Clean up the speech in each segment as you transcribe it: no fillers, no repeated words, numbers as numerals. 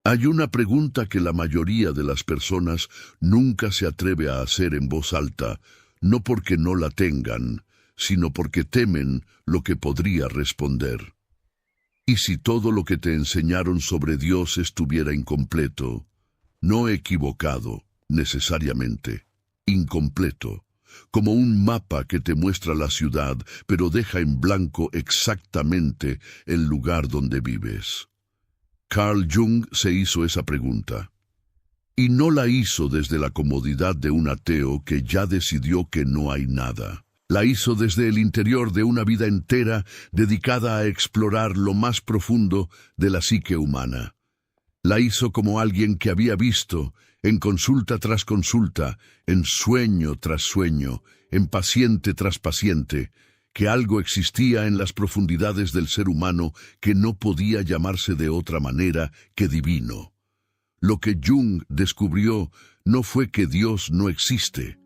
Hay una pregunta que la mayoría de las personas nunca se atreve a hacer en voz alta, no porque no la tengan, sino porque temen lo que podría responder. ¿Y si todo lo que te enseñaron sobre Dios estuviera incompleto? No equivocado, necesariamente, incompleto, como un mapa que te muestra la ciudad, pero deja en blanco exactamente el lugar donde vives. Carl Jung se hizo esa pregunta. Y no la hizo desde la comodidad de un ateo que ya decidió que no hay nada. La hizo desde el interior de una vida entera dedicada a explorar lo más profundo de la psique humana. La hizo como alguien que había visto, en consulta tras consulta, en sueño tras sueño, en paciente tras paciente, que algo existía en las profundidades del ser humano que no podía llamarse de otra manera que divino. Lo que Jung descubrió no fue que Dios no existe,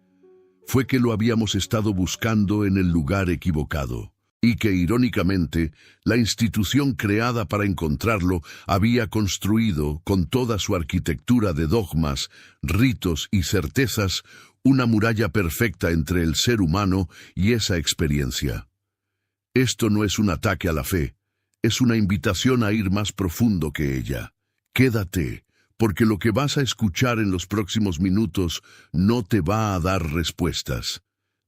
fue que lo habíamos estado buscando en el lugar equivocado, y que, irónicamente, la institución creada para encontrarlo había construido, con toda su arquitectura de dogmas, ritos y certezas, una muralla perfecta entre el ser humano y esa experiencia. Esto no es un ataque a la fe, es una invitación a ir más profundo que ella. Quédate, porque lo que vas a escuchar en los próximos minutos no te va a dar respuestas,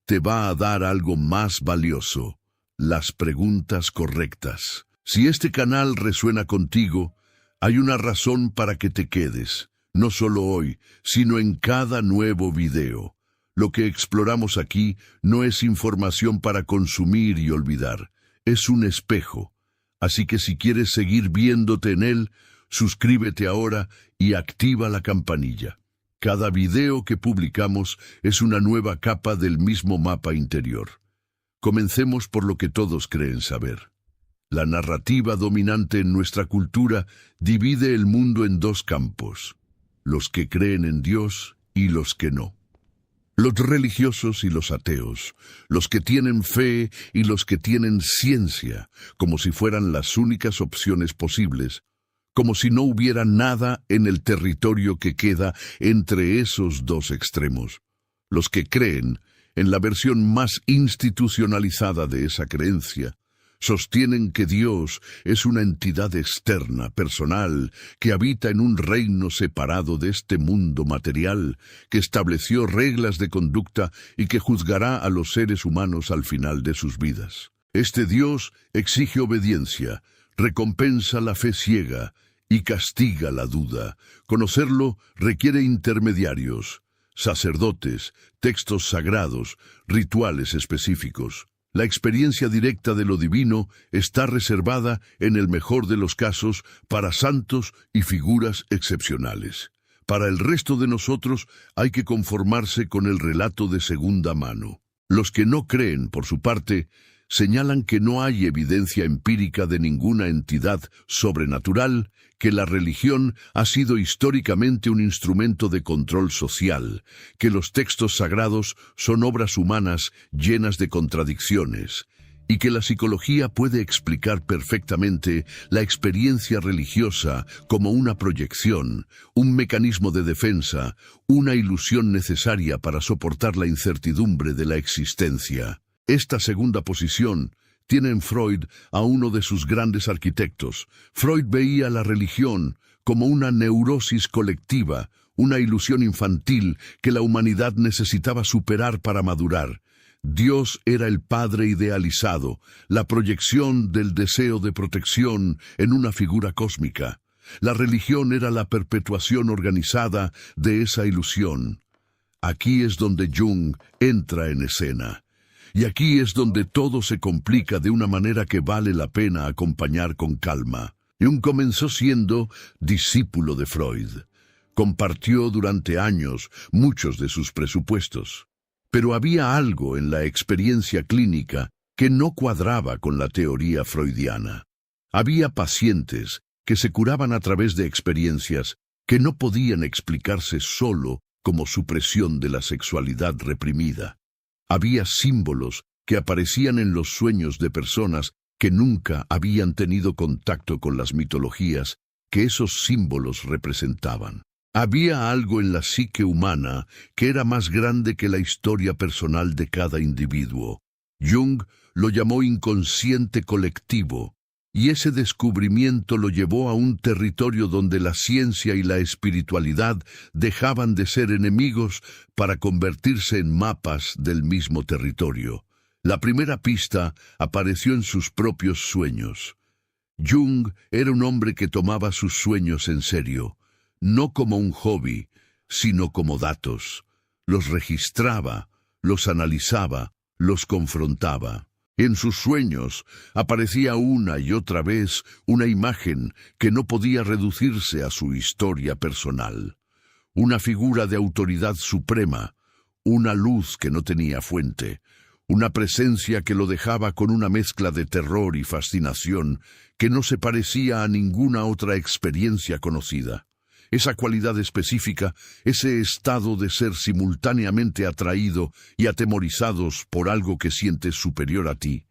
te va a dar algo más valioso, las preguntas correctas. Si este canal resuena contigo, hay una razón para que te quedes, no solo hoy, sino en cada nuevo video. Lo que exploramos aquí no es información para consumir y olvidar, es un espejo. Así que si quieres seguir viéndote en él, suscríbete ahora y activa la campanilla. Cada video que publicamos es una nueva capa del mismo mapa interior. Comencemos por lo que todos creen saber. La narrativa dominante en nuestra cultura divide el mundo en dos campos: los que creen en Dios y los que no. Los religiosos y los ateos, los que tienen fe y los que tienen ciencia, como si fueran las únicas opciones posibles, como si no hubiera nada en el territorio que queda entre esos dos extremos. Los que creen, en la versión más institucionalizada de esa creencia, sostienen que Dios es una entidad externa, personal, que habita en un reino separado de este mundo material, que estableció reglas de conducta y que juzgará a los seres humanos al final de sus vidas. Este Dios exige obediencia, recompensa la fe ciega y castiga la duda. Conocerlo requiere intermediarios, sacerdotes, textos sagrados, rituales específicos. La experiencia directa de lo divino está reservada, en el mejor de los casos, para santos y figuras excepcionales. Para el resto de nosotros hay que conformarse con el relato de segunda mano. Los que no creen, por su parte, señalan que no hay evidencia empírica de ninguna entidad sobrenatural, que la religión ha sido históricamente un instrumento de control social, que los textos sagrados son obras humanas llenas de contradicciones, y que la psicología puede explicar perfectamente la experiencia religiosa como una proyección, un mecanismo de defensa, una ilusión necesaria para soportar la incertidumbre de la existencia. Esta segunda posición tiene en Freud a uno de sus grandes arquitectos. Freud veía la religión como una neurosis colectiva, una ilusión infantil que la humanidad necesitaba superar para madurar. Dios era el padre idealizado, la proyección del deseo de protección en una figura cósmica. La religión era la perpetuación organizada de esa ilusión. Aquí es donde Jung entra en escena. Y aquí es donde todo se complica de una manera que vale la pena acompañar con calma. Jung comenzó siendo discípulo de Freud. Compartió durante años muchos de sus presupuestos. Pero había algo en la experiencia clínica que no cuadraba con la teoría freudiana. Había pacientes que se curaban a través de experiencias que no podían explicarse solo como supresión de la sexualidad reprimida. Había símbolos que aparecían en los sueños de personas que nunca habían tenido contacto con las mitologías, que esos símbolos representaban. Había algo en la psique humana que era más grande que la historia personal de cada individuo. Jung lo llamó inconsciente colectivo, y ese descubrimiento lo llevó a un territorio donde la ciencia y la espiritualidad dejaban de ser enemigos para convertirse en mapas del mismo territorio. La primera pista apareció en sus propios sueños. Jung era un hombre que tomaba sus sueños en serio, no como un hobby, sino como datos. Los registraba, los analizaba, los confrontaba. En sus sueños aparecía una y otra vez una imagen que no podía reducirse a su historia personal. Una figura de autoridad suprema, una luz que no tenía fuente, una presencia que lo dejaba con una mezcla de terror y fascinación que no se parecía a ninguna otra experiencia conocida. Esa cualidad específica, ese estado de ser simultáneamente atraído y atemorizados por algo que sientes superior a ti,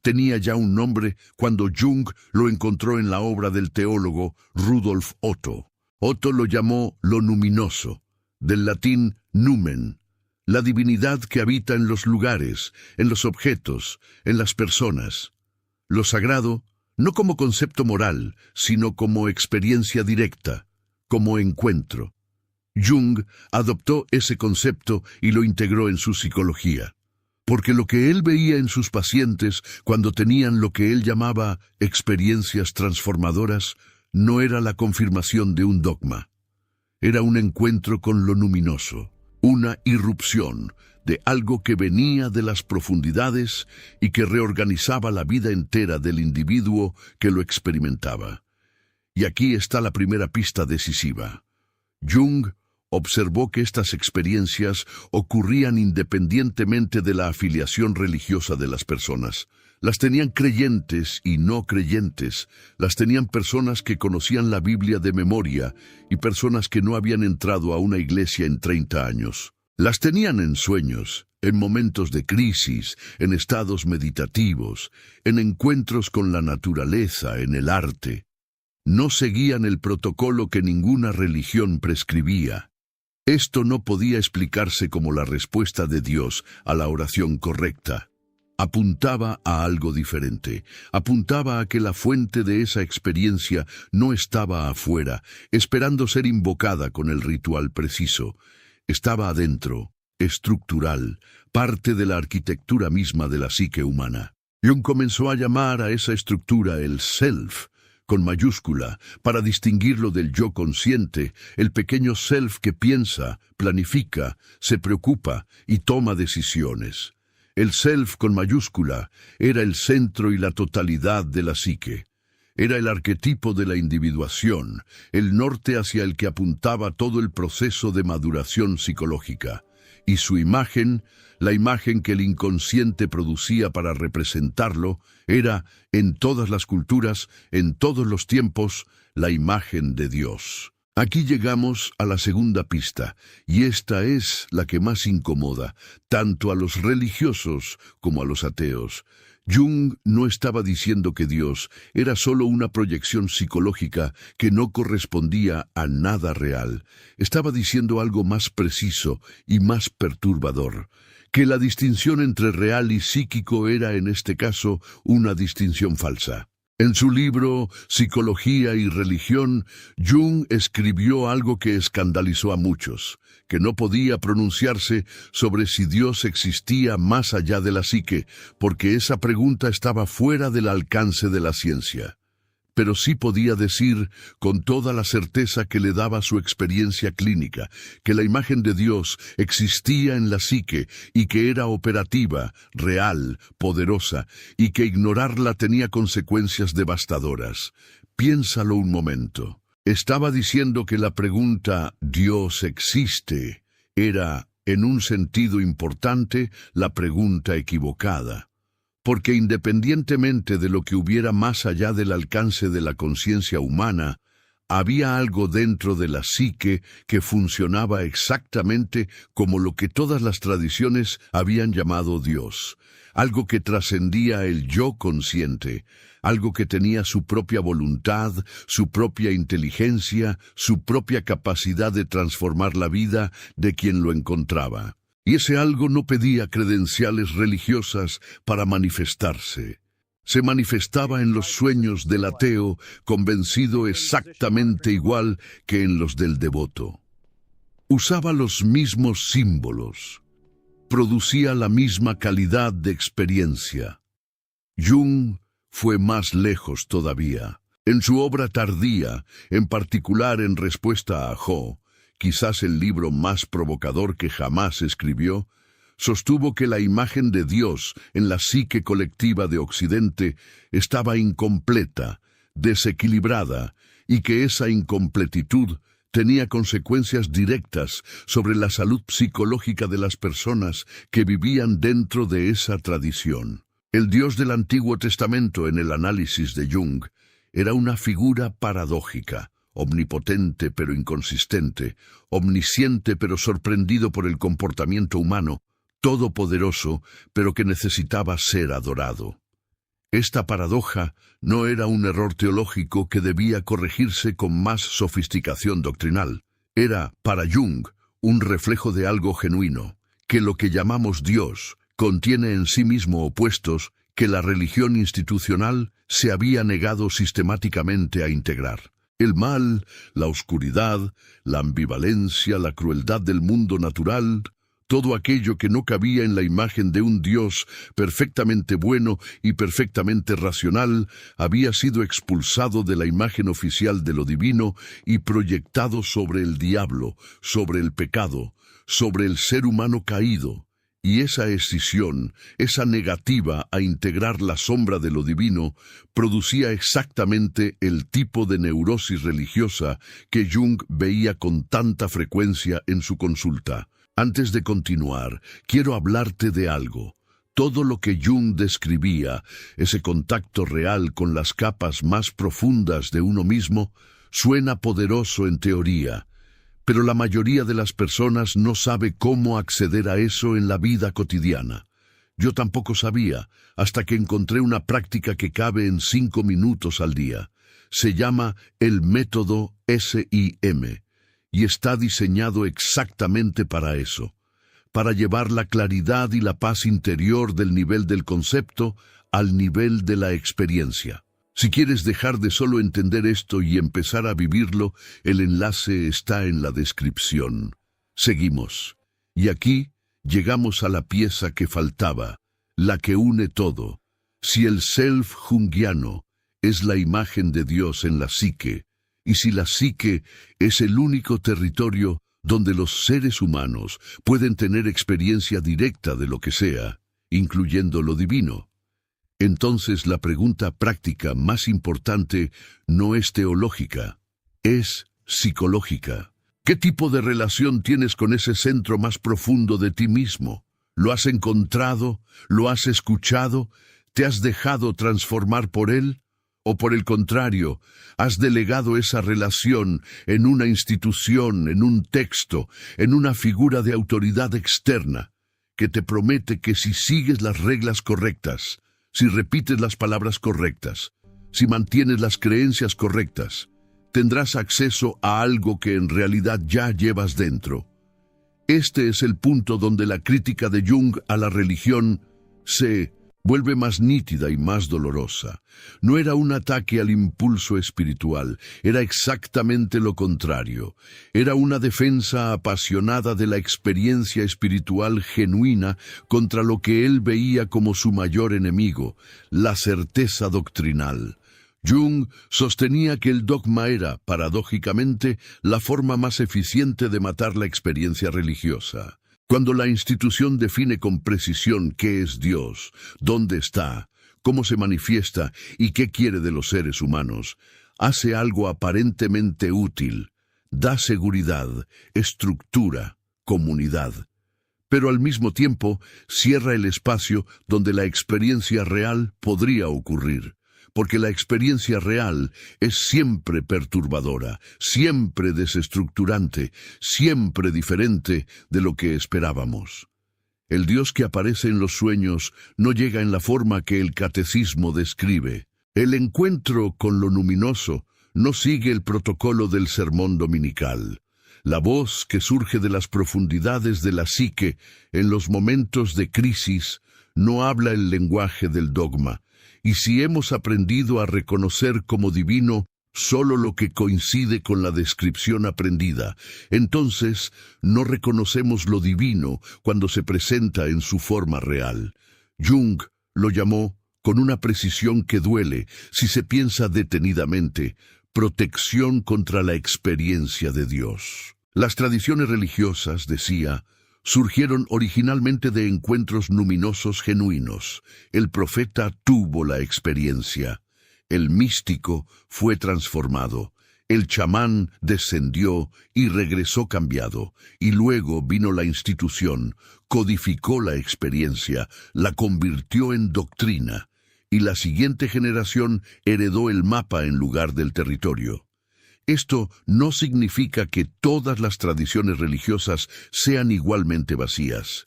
tenía ya un nombre cuando Jung lo encontró en la obra del teólogo Rudolf Otto. Otto lo llamó lo luminoso, del latín numen, la divinidad que habita en los lugares, en los objetos, en las personas. Lo sagrado, no como concepto moral, sino como experiencia directa, como encuentro. Jung adoptó ese concepto y lo integró en su psicología, porque lo que él veía en sus pacientes cuando tenían lo que él llamaba experiencias transformadoras no era la confirmación de un dogma. Era un encuentro con lo luminoso, una irrupción de algo que venía de las profundidades y que reorganizaba la vida entera del individuo que lo experimentaba. Y aquí está la primera pista decisiva. Jung observó que estas experiencias ocurrían independientemente de la afiliación religiosa de las personas. Las tenían creyentes y no creyentes, las tenían personas que conocían la Biblia de memoria y personas que no habían entrado a una iglesia en 30 años. Las tenían en sueños, en momentos de crisis, en estados meditativos, en encuentros con la naturaleza, en el arte. No seguían el protocolo que ninguna religión prescribía. Esto no podía explicarse como la respuesta de Dios a la oración correcta. Apuntaba a algo diferente. Apuntaba a que la fuente de esa experiencia no estaba afuera, esperando ser invocada con el ritual preciso. Estaba adentro, estructural, parte de la arquitectura misma de la psique humana. Jung comenzó a llamar a esa estructura el self, con mayúscula, para distinguirlo del yo consciente, el pequeño self que piensa, planifica, se preocupa y toma decisiones. El self con mayúscula era el centro y la totalidad de la psique. Era el arquetipo de la individuación, el norte hacia el que apuntaba todo el proceso de maduración psicológica. Y su imagen, la imagen que el inconsciente producía para representarlo, era, en todas las culturas, en todos los tiempos, la imagen de Dios. Aquí llegamos a la segunda pista, y esta es la que más incomoda, tanto a los religiosos como a los ateos. Jung no estaba diciendo que Dios era solo una proyección psicológica que no correspondía a nada real. Estaba diciendo algo más preciso y más perturbador, que la distinción entre real y psíquico era en este caso una distinción falsa. En su libro Psicología y Religión, Jung escribió algo que escandalizó a muchos, que no podía pronunciarse sobre si Dios existía más allá de la psique, porque esa pregunta estaba fuera del alcance de la ciencia. Pero sí podía decir, con toda la certeza que le daba su experiencia clínica, que la imagen de Dios existía en la psique y que era operativa, real, poderosa, y que ignorarla tenía consecuencias devastadoras. Piénsalo un momento. Estaba diciendo que la pregunta ¿Dios existe? Era, en un sentido importante, la pregunta equivocada. Porque independientemente de lo que hubiera más allá del alcance de la conciencia humana, había algo dentro de la psique que funcionaba exactamente como lo que todas las tradiciones habían llamado Dios, algo que trascendía el yo consciente, algo que tenía su propia voluntad, su propia inteligencia, su propia capacidad de transformar la vida de quien lo encontraba. Y ese algo no pedía credenciales religiosas para manifestarse. Se manifestaba en los sueños del ateo, convencido exactamente igual que en los del devoto. Usaba los mismos símbolos. Producía la misma calidad de experiencia. Jung fue más lejos todavía. En su obra tardía, en particular en respuesta a Jo, quizás el libro más provocador que jamás escribió, sostuvo que la imagen de Dios en la psique colectiva de Occidente estaba incompleta, desequilibrada, y que esa incompletitud tenía consecuencias directas sobre la salud psicológica de las personas que vivían dentro de esa tradición. El Dios del Antiguo Testamento, en el análisis de Jung, era una figura paradójica, omnipotente pero inconsistente, omnisciente pero sorprendido por el comportamiento humano, todopoderoso pero que necesitaba ser adorado. Esta paradoja no era un error teológico que debía corregirse con más sofisticación doctrinal. Era, para Jung, un reflejo de algo genuino, que lo que llamamos Dios contiene en sí mismo opuestos que la religión institucional se había negado sistemáticamente a integrar. El mal, la oscuridad, la ambivalencia, la crueldad del mundo natural, todo aquello que no cabía en la imagen de un Dios perfectamente bueno y perfectamente racional, había sido expulsado de la imagen oficial de lo divino y proyectado sobre el diablo, sobre el pecado, sobre el ser humano caído. Y esa escisión, esa negativa a integrar la sombra de lo divino, producía exactamente el tipo de neurosis religiosa que Jung veía con tanta frecuencia en su consulta. Antes de continuar, quiero hablarte de algo. Todo lo que Jung describía, ese contacto real con las capas más profundas de uno mismo, suena poderoso en teoría, pero la mayoría de las personas no sabe cómo acceder a eso en la vida cotidiana. Yo tampoco sabía, hasta que encontré una práctica que cabe en 5 minutos al día. Se llama el método SIM, y está diseñado exactamente para eso, para llevar la claridad y la paz interior del nivel del concepto al nivel de la experiencia. Si quieres dejar de solo entender esto y empezar a vivirlo, el enlace está en la descripción. Seguimos. Y aquí llegamos a la pieza que faltaba, la que une todo. Si el self junguiano es la imagen de Dios en la psique, y si la psique es el único territorio donde los seres humanos pueden tener experiencia directa de lo que sea, incluyendo lo divino, entonces la pregunta práctica más importante no es teológica, es psicológica. ¿Qué tipo de relación tienes con ese centro más profundo de ti mismo? ¿Lo has encontrado? ¿Lo has escuchado? ¿Te has dejado transformar por él? ¿O por el contrario, has delegado esa relación en una institución, en un texto, en una figura de autoridad externa, que te promete que si sigues las reglas correctas, si repites las palabras correctas, si mantienes las creencias correctas, tendrás acceso a algo que en realidad ya llevas dentro? Este es el punto donde la crítica de Jung a la religión se vuelve más nítida y más dolorosa. No era un ataque al impulso espiritual, era exactamente lo contrario. Era una defensa apasionada de la experiencia espiritual genuina contra lo que él veía como su mayor enemigo, la certeza doctrinal. Jung sostenía que el dogma era, paradójicamente, la forma más eficiente de matar la experiencia religiosa. Cuando la institución define con precisión qué es Dios, dónde está, cómo se manifiesta y qué quiere de los seres humanos, hace algo aparentemente útil, da seguridad, estructura, comunidad. Pero al mismo tiempo cierra el espacio donde la experiencia real podría ocurrir. Porque la experiencia real es siempre perturbadora, siempre desestructurante, siempre diferente de lo que esperábamos. El Dios que aparece en los sueños no llega en la forma que el catecismo describe. El encuentro con lo luminoso no sigue el protocolo del sermón dominical. La voz que surge de las profundidades de la psique en los momentos de crisis no habla el lenguaje del dogma, y si hemos aprendido a reconocer como divino solo lo que coincide con la descripción aprendida, entonces no reconocemos lo divino cuando se presenta en su forma real. Jung lo llamó, con una precisión que duele si se piensa detenidamente, protección contra la experiencia de Dios. Las tradiciones religiosas, decía, surgieron originalmente de encuentros luminosos genuinos. El profeta tuvo la experiencia. El místico fue transformado. El chamán descendió y regresó cambiado. Y luego vino la institución, codificó la experiencia, la convirtió en doctrina. Y la siguiente generación heredó el mapa en lugar del territorio. Esto no significa que todas las tradiciones religiosas sean igualmente vacías.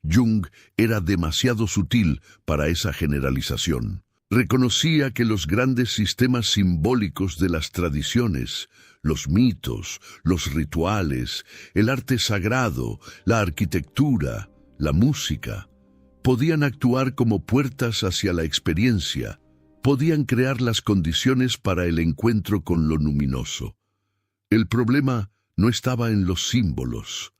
Jung era demasiado sutil para esa generalización. Reconocía que los grandes sistemas simbólicos de las tradiciones, los mitos, los rituales, el arte sagrado, la arquitectura, la música, podían actuar como puertas hacia la experiencia, podían crear las condiciones para el encuentro con lo luminoso. El problema no estaba en los símbolos,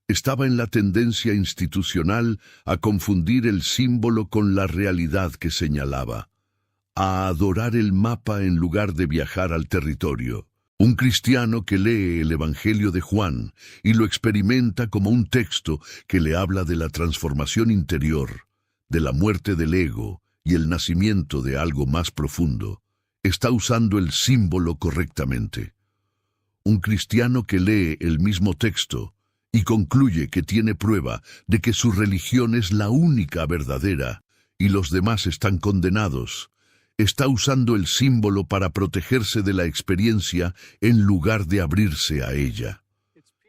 estaba en la tendencia institucional a confundir el símbolo con la realidad que señalaba, a adorar el mapa en lugar de viajar al territorio. Un cristiano que lee el Evangelio de Juan y lo experimenta como un texto que le habla de la transformación interior, de la muerte del ego y el nacimiento de algo más profundo, está usando el símbolo correctamente. Un cristiano que lee el mismo texto y concluye que tiene prueba de que su religión es la única verdadera y los demás están condenados, está usando el símbolo para protegerse de la experiencia en lugar de abrirse a ella.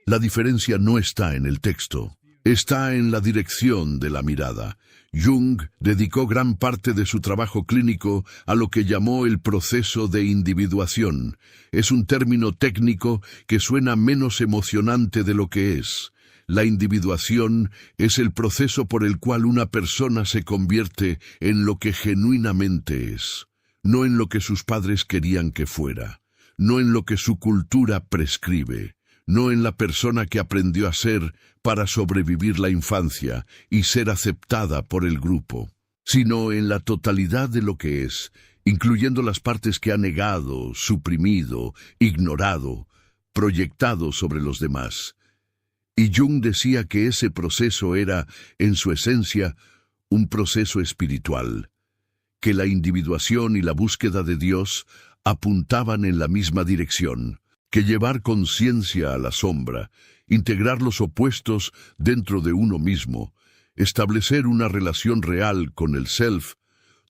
La diferencia no está en el texto, está en la dirección de la mirada. Jung dedicó gran parte de su trabajo clínico a lo que llamó el proceso de individuación. Es un término técnico que suena menos emocionante de lo que es. La individuación es el proceso por el cual una persona se convierte en lo que genuinamente es, no en lo que sus padres querían que fuera, no en lo que su cultura prescribe, no en la persona que aprendió a ser para sobrevivir la infancia y ser aceptada por el grupo, sino en la totalidad de lo que es, incluyendo las partes que ha negado, suprimido, ignorado, proyectado sobre los demás. Y Jung decía que ese proceso era, en su esencia, un proceso espiritual, que la individuación y la búsqueda de Dios apuntaban en la misma dirección, que llevar conciencia a la sombra, integrar los opuestos dentro de uno mismo, establecer una relación real con el self,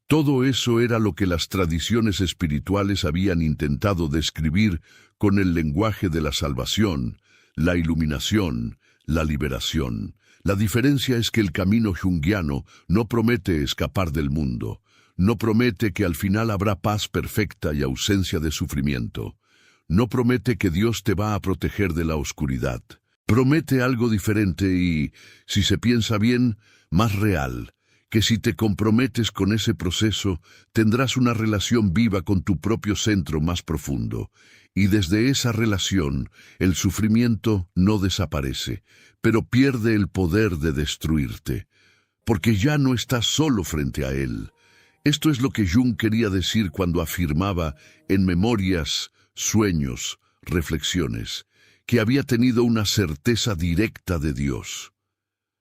todo eso era lo que las tradiciones espirituales habían intentado describir con el lenguaje de la salvación, la iluminación, la liberación. La diferencia es que el camino junguiano no promete escapar del mundo, no promete que al final habrá paz perfecta y ausencia de sufrimiento, no promete que Dios te va a proteger de la oscuridad. Promete algo diferente y, si se piensa bien, más real, que si te comprometes con ese proceso, tendrás una relación viva con tu propio centro más profundo. Y desde esa relación, el sufrimiento no desaparece, pero pierde el poder de destruirte, porque ya no estás solo frente a él. Esto es lo que Jung quería decir cuando afirmaba en Memorias, Sueños, Reflexiones, que había tenido una certeza directa de Dios.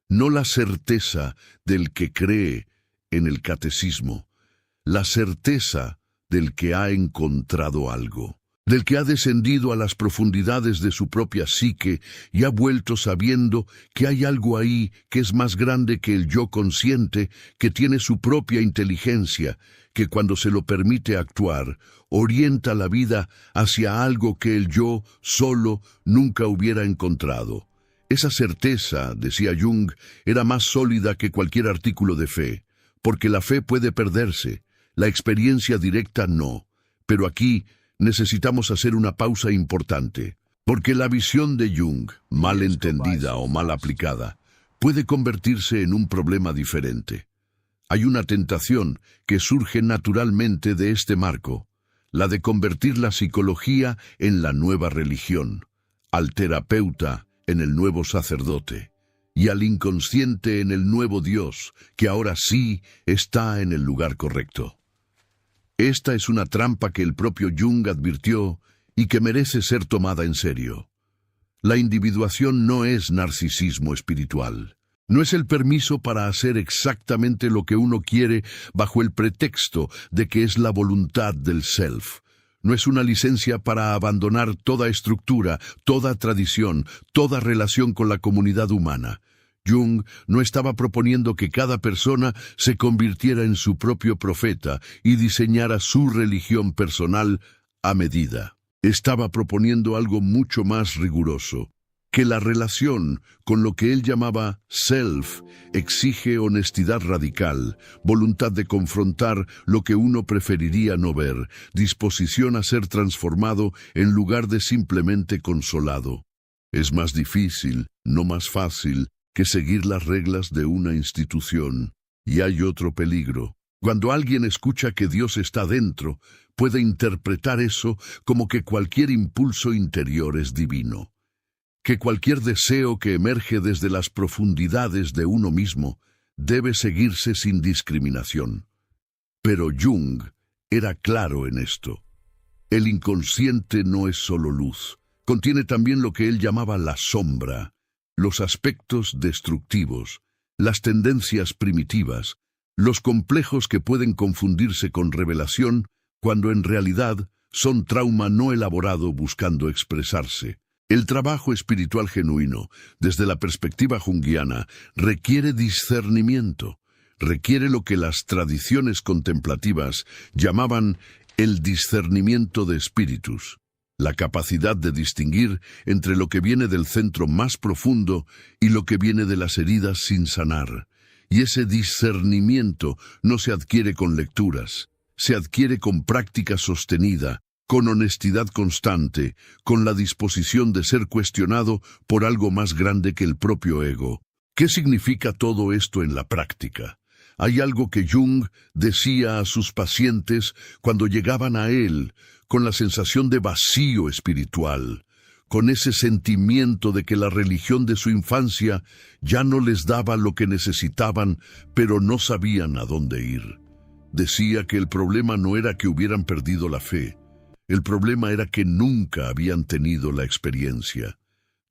No la certeza del que cree en el catecismo, la certeza del que ha encontrado algo, del que ha descendido a las profundidades de su propia psique y ha vuelto sabiendo que hay algo ahí que es más grande que el yo consciente, que tiene su propia inteligencia, que cuando se lo permite actuar, orienta la vida hacia algo que el yo solo nunca hubiera encontrado. Esa certeza, decía Jung, era más sólida que cualquier artículo de fe, porque la fe puede perderse, La experiencia directa no. Pero aquí necesitamos hacer una pausa importante, porque la visión de Jung, mal entendida o mal aplicada, puede convertirse en un problema diferente. Hay una tentación que surge naturalmente de este marco, la de convertir la psicología en la nueva religión, al terapeuta en el nuevo sacerdote, y al inconsciente en el nuevo Dios, que ahora sí está en el lugar correcto. Esta es una trampa que el propio Jung advirtió y que merece ser tomada en serio. La individuación no es narcisismo espiritual. No es el permiso para hacer exactamente lo que uno quiere bajo el pretexto de que es la voluntad del self. No es una licencia para abandonar toda estructura, toda tradición, toda relación con la comunidad humana. Jung no estaba proponiendo que cada persona se convirtiera en su propio profeta y diseñara su religión personal a medida. Estaba proponiendo algo mucho más riguroso, que la relación con lo que él llamaba self exige honestidad radical, voluntad de confrontar lo que uno preferiría no ver, disposición a ser transformado en lugar de simplemente consolado. Es más difícil, no más fácil, que seguir las reglas de una institución. Y hay otro peligro. Cuando alguien escucha que Dios está dentro, puede interpretar eso como que cualquier impulso interior es divino, que cualquier deseo que emerge desde las profundidades de uno mismo debe seguirse sin discriminación. Pero Jung era claro en esto. El inconsciente no es solo luz, contiene también lo que él llamaba la sombra, los aspectos destructivos, las tendencias primitivas, los complejos que pueden confundirse con revelación cuando en realidad son trauma no elaborado buscando expresarse. El trabajo espiritual genuino, desde la perspectiva junguiana, requiere discernimiento, requiere lo que las tradiciones contemplativas llamaban el discernimiento de espíritus, la capacidad de distinguir entre lo que viene del centro más profundo y lo que viene de las heridas sin sanar. Y ese discernimiento no se adquiere con lecturas, se adquiere con práctica sostenida, con honestidad constante, con la disposición de ser cuestionado por algo más grande que el propio ego. ¿Qué significa todo esto en la práctica? Hay algo que Jung decía a sus pacientes cuando llegaban a él, con la sensación de vacío espiritual, con ese sentimiento de que la religión de su infancia ya no les daba lo que necesitaban, pero no sabían a dónde ir. Decía que el problema no era que hubieran perdido la fe, el problema era que nunca habían tenido la experiencia.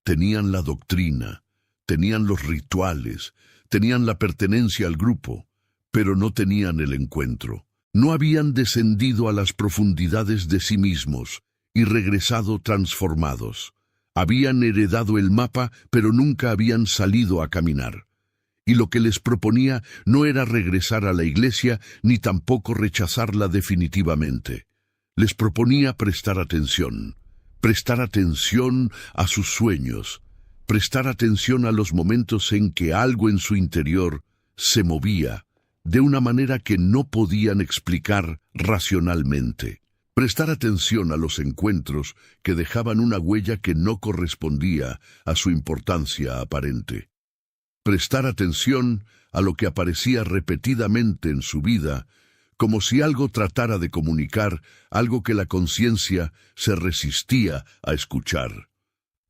Tenían la doctrina, tenían los rituales, tenían la pertenencia al grupo, pero no tenían el encuentro. No habían descendido a las profundidades de sí mismos y regresado transformados. Habían heredado el mapa, pero nunca habían salido a caminar. Y lo que les proponía no era regresar a la iglesia ni tampoco rechazarla definitivamente. Les proponía prestar atención a sus sueños, prestar atención a los momentos en que algo en su interior se movía de una manera que no podían explicar racionalmente. Prestar atención a los encuentros que dejaban una huella que no correspondía a su importancia aparente. Prestar atención a lo que aparecía repetidamente en su vida, como si algo tratara de comunicar algo que la conciencia se resistía a escuchar.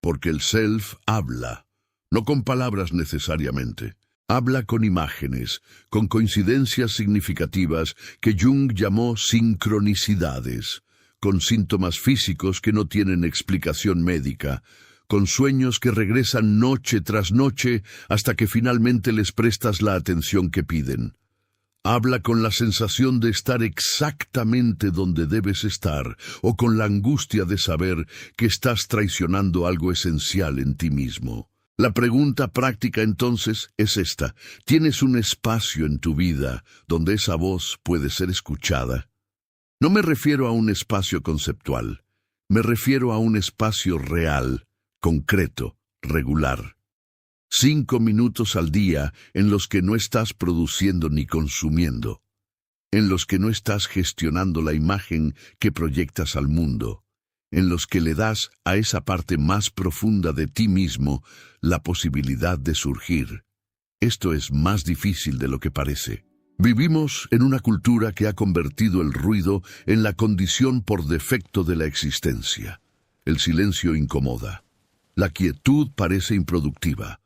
Porque el self habla, no con palabras necesariamente. Habla con imágenes, con coincidencias significativas que Jung llamó sincronicidades, con síntomas físicos que no tienen explicación médica, con sueños que regresan noche tras noche hasta que finalmente les prestas la atención que piden. Habla con la sensación de estar exactamente donde debes estar, o con la angustia de saber que estás traicionando algo esencial en ti mismo. La pregunta práctica entonces es esta: ¿tienes un espacio en tu vida donde esa voz puede ser escuchada? No me refiero a un espacio conceptual, me refiero a un espacio real, concreto, regular. 5 minutos al día en los que no estás produciendo ni consumiendo. en los que no estás gestionando la imagen que proyectas al mundo, en los que le das a esa parte más profunda de ti mismo la posibilidad de surgir. Esto es más difícil de lo que parece. Vivimos en una cultura que ha convertido el ruido en la condición por defecto de la existencia. El silencio incomoda. La quietud parece improductiva.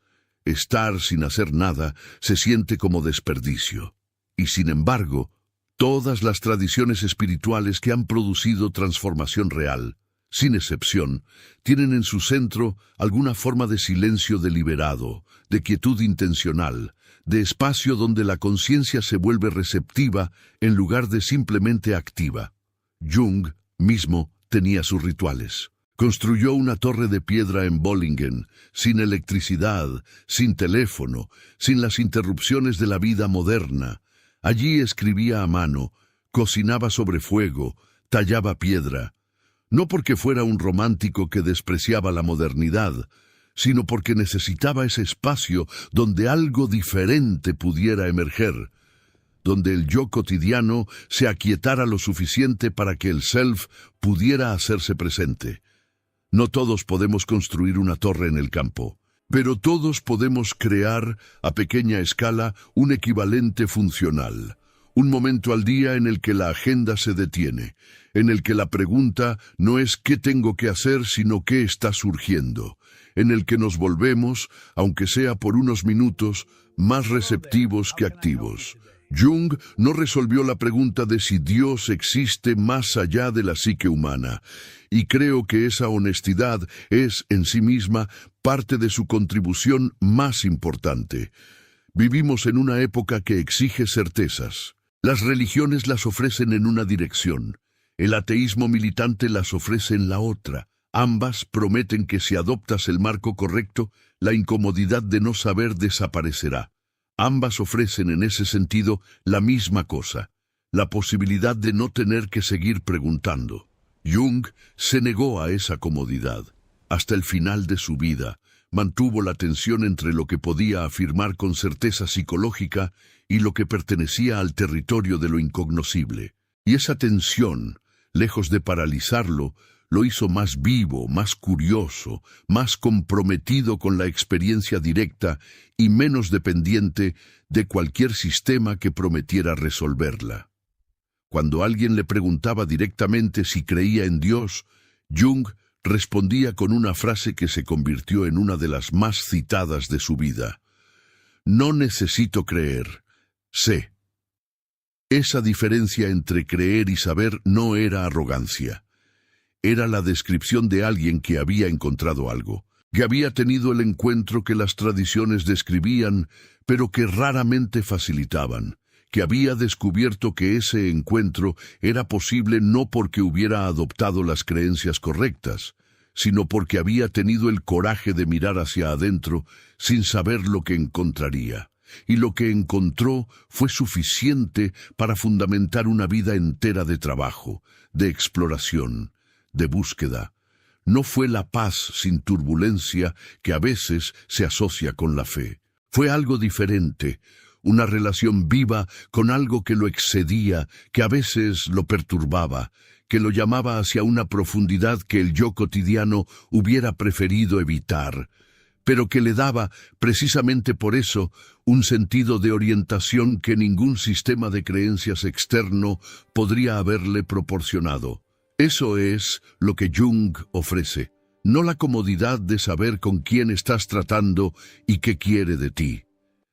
Estar sin hacer nada se siente como desperdicio. Y sin embargo, todas las tradiciones espirituales que han producido transformación real, sin excepción, tienen en su centro alguna forma de silencio deliberado, de quietud intencional, de espacio donde la conciencia se vuelve receptiva en lugar de simplemente activa. Jung mismo tenía sus rituales. Construyó una torre de piedra en Bollingen, sin electricidad, sin teléfono, sin las interrupciones de la vida moderna. Allí escribía a mano, cocinaba sobre fuego, tallaba piedra. No porque fuera un romántico que despreciaba la modernidad, sino porque necesitaba ese espacio donde algo diferente pudiera emerger, donde el yo cotidiano se aquietara lo suficiente para que el self pudiera hacerse presente. No todos podemos construir una torre en el campo, pero todos podemos crear, a pequeña escala, un equivalente funcional. Un momento al día en el que la agenda se detiene, en el que la pregunta no es qué tengo que hacer, sino qué está surgiendo, en el que nos volvemos, aunque sea por unos minutos, más receptivos que activos. Jung no resolvió la pregunta de si Dios existe más allá de la psique humana, y creo que esa honestidad es, en sí misma, parte de su contribución más importante. Vivimos en una época que exige certezas. Las religiones las ofrecen en una dirección, el ateísmo militante las ofrece en la otra. Ambas prometen que si adoptas el marco correcto, la incomodidad de no saber desaparecerá. Ambas ofrecen en ese sentido la misma cosa, la posibilidad de no tener que seguir preguntando. Jung se negó a esa comodidad. Hasta el final de su vida, mantuvo la tensión entre lo que podía afirmar con certeza psicológica y lo que pertenecía al territorio de lo incognoscible. Y esa tensión, lejos de paralizarlo, lo hizo más vivo, más curioso, más comprometido con la experiencia directa y menos dependiente de cualquier sistema que prometiera resolverla. Cuando alguien le preguntaba directamente si creía en Dios, Jung respondía con una frase que se convirtió en una de las más citadas de su vida. No necesito creer, sé. Esa diferencia entre creer y saber no era arrogancia. Era la descripción de alguien que había encontrado algo, que había tenido el encuentro que las tradiciones describían, pero que raramente facilitaban, que había descubierto que ese encuentro era posible no porque hubiera adoptado las creencias correctas, sino porque había tenido el coraje de mirar hacia adentro sin saber lo que encontraría. Y lo que encontró fue suficiente para fundamentar una vida entera de trabajo, de exploración, de búsqueda. No fue la paz sin turbulencia que a veces se asocia con la fe. Fue algo diferente, una relación viva con algo que lo excedía, que a veces lo perturbaba, que lo llamaba hacia una profundidad que el yo cotidiano hubiera preferido evitar, pero que le daba, precisamente por eso, un sentido de orientación que ningún sistema de creencias externo podría haberle proporcionado. Eso es lo que Jung ofrece, no la comodidad de saber con quién estás tratando y qué quiere de ti,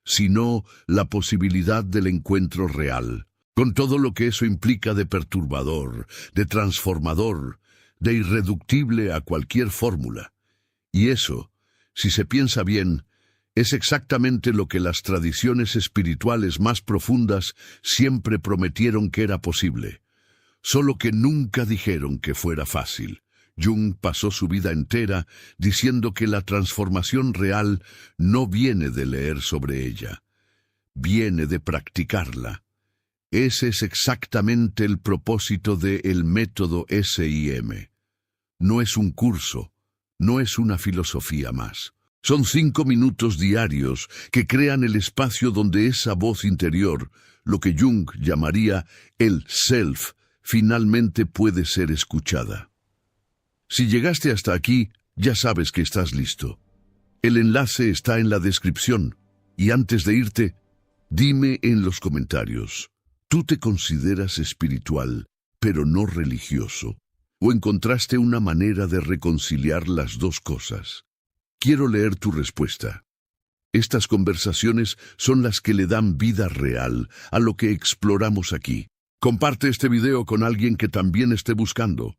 sino la posibilidad del encuentro real, con todo lo que eso implica de perturbador, de transformador, de irreductible a cualquier fórmula. Y eso, si se piensa bien, es exactamente lo que las tradiciones espirituales más profundas siempre prometieron que era posible, solo que nunca dijeron que fuera fácil. Jung pasó su vida entera diciendo que la transformación real no viene de leer sobre ella, viene de practicarla. Ese es exactamente el propósito del método SIM. No es un curso, no es una filosofía más. Son 5 minutos diarios que crean el espacio donde esa voz interior, lo que Jung llamaría el self, finalmente puede ser escuchada. Si llegaste hasta aquí, ya sabes que estás listo. El enlace está en la descripción. Y antes de irte, dime en los comentarios, ¿tú te consideras espiritual, pero no religioso? ¿O encontraste una manera de reconciliar las dos cosas? Quiero leer tu respuesta. Estas conversaciones son las que le dan vida real a lo que exploramos aquí. Comparte este video con alguien que también esté buscando,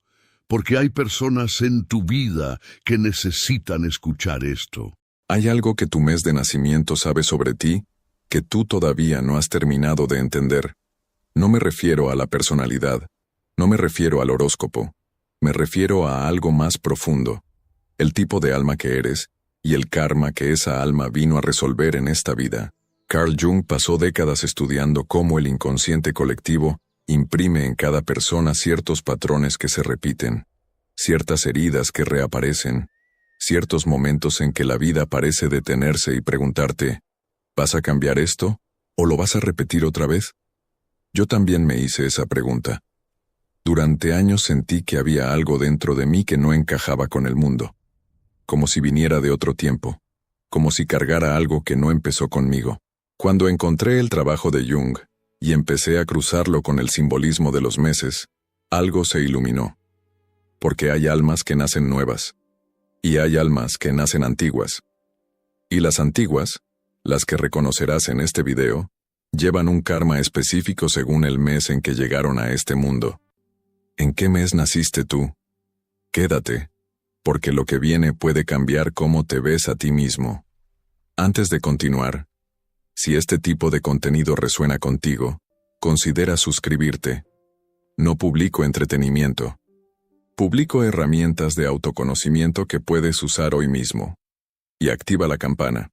porque hay personas en tu vida que necesitan escuchar esto. ¿Hay algo que tu mes de nacimiento sabe sobre ti que tú todavía no has terminado de entender? No me refiero a la personalidad, no me refiero al horóscopo, me refiero a algo más profundo, el tipo de alma que eres y el karma que esa alma vino a resolver en esta vida. Carl Jung pasó décadas estudiando cómo el inconsciente colectivo imprime en cada persona ciertos patrones que se repiten, ciertas heridas que reaparecen, ciertos momentos en que la vida parece detenerse y preguntarte, ¿vas a cambiar esto o lo vas a repetir otra vez? Yo también me hice esa pregunta. Durante años sentí que había algo dentro de mí que no encajaba con el mundo, como si viniera de otro tiempo, como si cargara algo que no empezó conmigo. Cuando encontré el trabajo de Jung y empecé a cruzarlo con el simbolismo de los meses, algo se iluminó. Porque hay almas que nacen nuevas, y hay almas que nacen antiguas. Y las antiguas, las que reconocerás en este video, llevan un karma específico según el mes en que llegaron a este mundo. ¿En qué mes naciste tú? Quédate, porque lo que viene puede cambiar cómo te ves a ti mismo. Antes de continuar, si este tipo de contenido resuena contigo, considera suscribirte. No publico entretenimiento. Publico herramientas de autoconocimiento que puedes usar hoy mismo. Y activa la campana,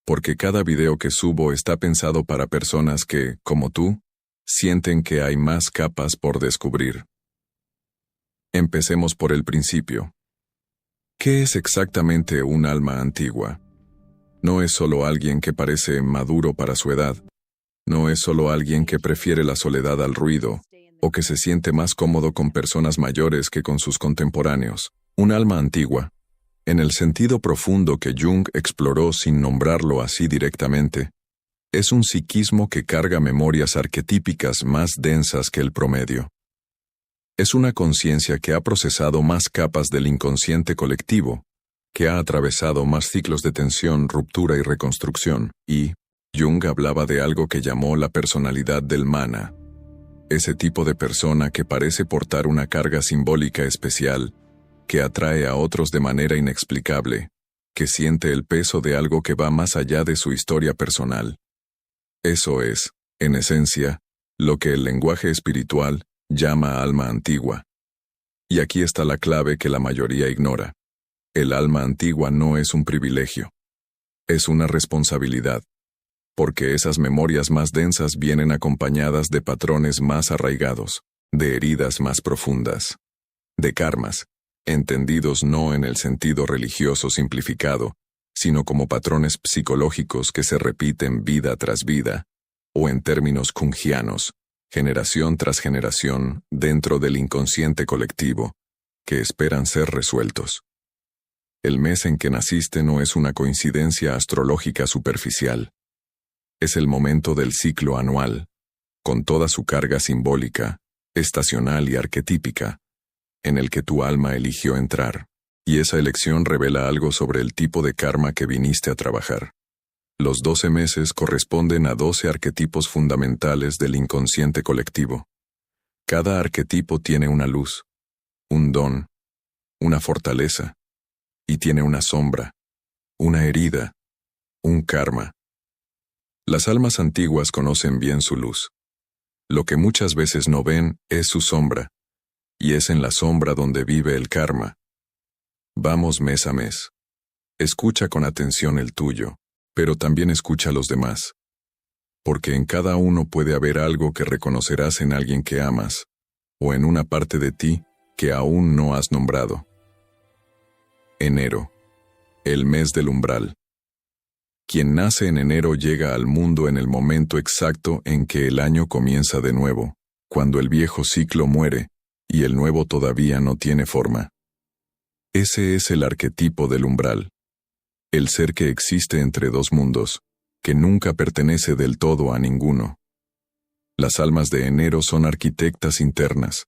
porque cada video que subo está pensado para personas que, como tú, sienten que hay más capas por descubrir. Empecemos por el principio. ¿Qué es exactamente un alma antigua? No es solo alguien que parece maduro para su edad. No es solo alguien que prefiere la soledad al ruido, o que se siente más cómodo con personas mayores que con sus contemporáneos. Un alma antigua, en el sentido profundo que Jung exploró sin nombrarlo así directamente, es un psiquismo que carga memorias arquetípicas más densas que el promedio. Es una conciencia que ha procesado más capas del inconsciente colectivo, que ha atravesado más ciclos de tensión, ruptura y reconstrucción, y Jung hablaba de algo que llamó la personalidad del mana. Ese tipo de persona que parece portar una carga simbólica especial, que atrae a otros de manera inexplicable, que siente el peso de algo que va más allá de su historia personal. Eso es, en esencia, lo que el lenguaje espiritual llama alma antigua. Y aquí está la clave que la mayoría ignora. El alma antigua no es un privilegio. Es una responsabilidad. Porque esas memorias más densas vienen acompañadas de patrones más arraigados, de heridas más profundas, de karmas, entendidos no en el sentido religioso simplificado, sino como patrones psicológicos que se repiten vida tras vida, o en términos jungianos, generación tras generación dentro del inconsciente colectivo, que esperan ser resueltos. El mes en que naciste no es una coincidencia astrológica superficial. Es el momento del ciclo anual, con toda su carga simbólica, estacional y arquetípica, en el que tu alma eligió entrar, y esa elección revela algo sobre el tipo de karma que viniste a trabajar. Los 12 meses corresponden a 12 arquetipos fundamentales del inconsciente colectivo. Cada arquetipo tiene una luz, un don, una fortaleza, y tiene una sombra, una herida, un karma. Las almas antiguas conocen bien su luz. Lo que muchas veces no ven es su sombra, y es en la sombra donde vive el karma. Vamos mes a mes. Escucha con atención el tuyo, pero también escucha a los demás. Porque en cada uno puede haber algo que reconocerás en alguien que amas, o en una parte de ti que aún no has nombrado. Enero, el mes del umbral. Quien nace en enero llega al mundo en el momento exacto en que el año comienza de nuevo, cuando el viejo ciclo muere y el nuevo todavía no tiene forma. Ese es el arquetipo del umbral, el ser que existe entre dos mundos, que nunca pertenece del todo a ninguno. Las almas de enero son arquitectas internas.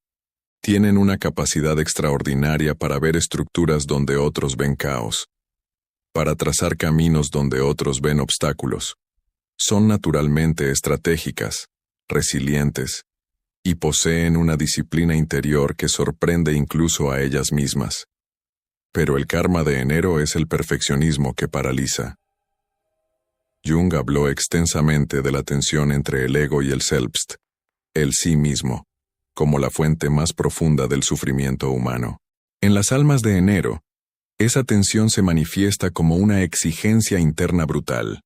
Tienen una capacidad extraordinaria para ver estructuras donde otros ven caos, para trazar caminos donde otros ven obstáculos. Son naturalmente estratégicas, resilientes, y poseen una disciplina interior que sorprende incluso a ellas mismas. Pero el karma de enero es el perfeccionismo que paraliza. Jung habló extensamente de la tensión entre el ego y el selbst, el sí mismo, como la fuente más profunda del sufrimiento humano. En las almas de enero, esa tensión se manifiesta como una exigencia interna brutal,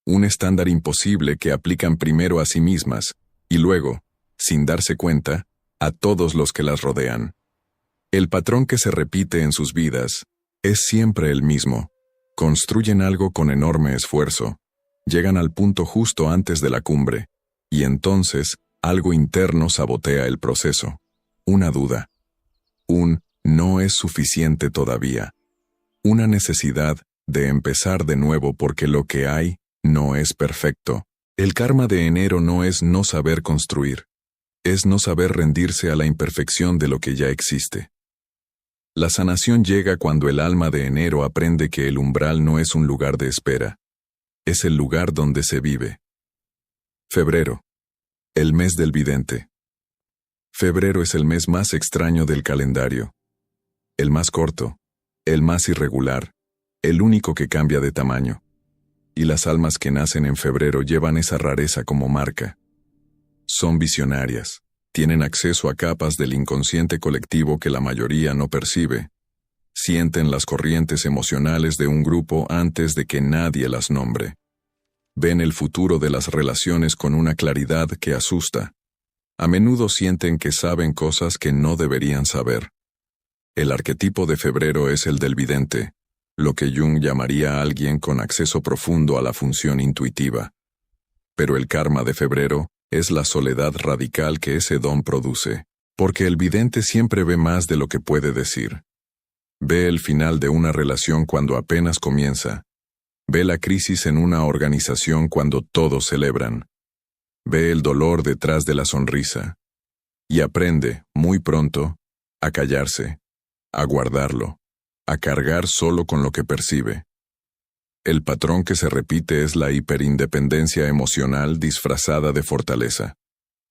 un estándar imposible que aplican primero a sí mismas y luego, sin darse cuenta, a todos los que las rodean. El patrón que se repite en sus vidas es siempre el mismo. Construyen algo con enorme esfuerzo, llegan al punto justo antes de la cumbre, y entonces algo interno sabotea el proceso. Una duda. Un no es suficiente todavía. Una necesidad de empezar de nuevo porque lo que hay no es perfecto. El karma de enero no es no saber construir, es no saber rendirse a la imperfección de lo que ya existe. La sanación llega cuando el alma de enero aprende que el umbral no es un lugar de espera, es el lugar donde se vive. Febrero, el mes del vidente. Febrero es el mes más extraño del calendario, el más corto, el más irregular, el único que cambia de tamaño. Y las almas que nacen en febrero llevan esa rareza como marca. Son visionarias, tienen acceso a capas del inconsciente colectivo que la mayoría no percibe. Sienten las corrientes emocionales de un grupo antes de que nadie las nombre. Ven el futuro de las relaciones con una claridad que asusta. A menudo sienten que saben cosas que no deberían saber. El arquetipo de febrero es el del vidente, lo que Jung llamaría a alguien con acceso profundo a la función intuitiva. Pero el karma de febrero es la soledad radical que ese don produce, porque el vidente siempre ve más de lo que puede decir. Ve el final de una relación cuando apenas comienza. Ve la crisis en una organización cuando todos celebran. Ve el dolor detrás de la sonrisa. Y aprende, muy pronto, a callarse, a guardarlo, a cargar solo con lo que percibe. El patrón que se repite es la hiperindependencia emocional disfrazada de fortaleza.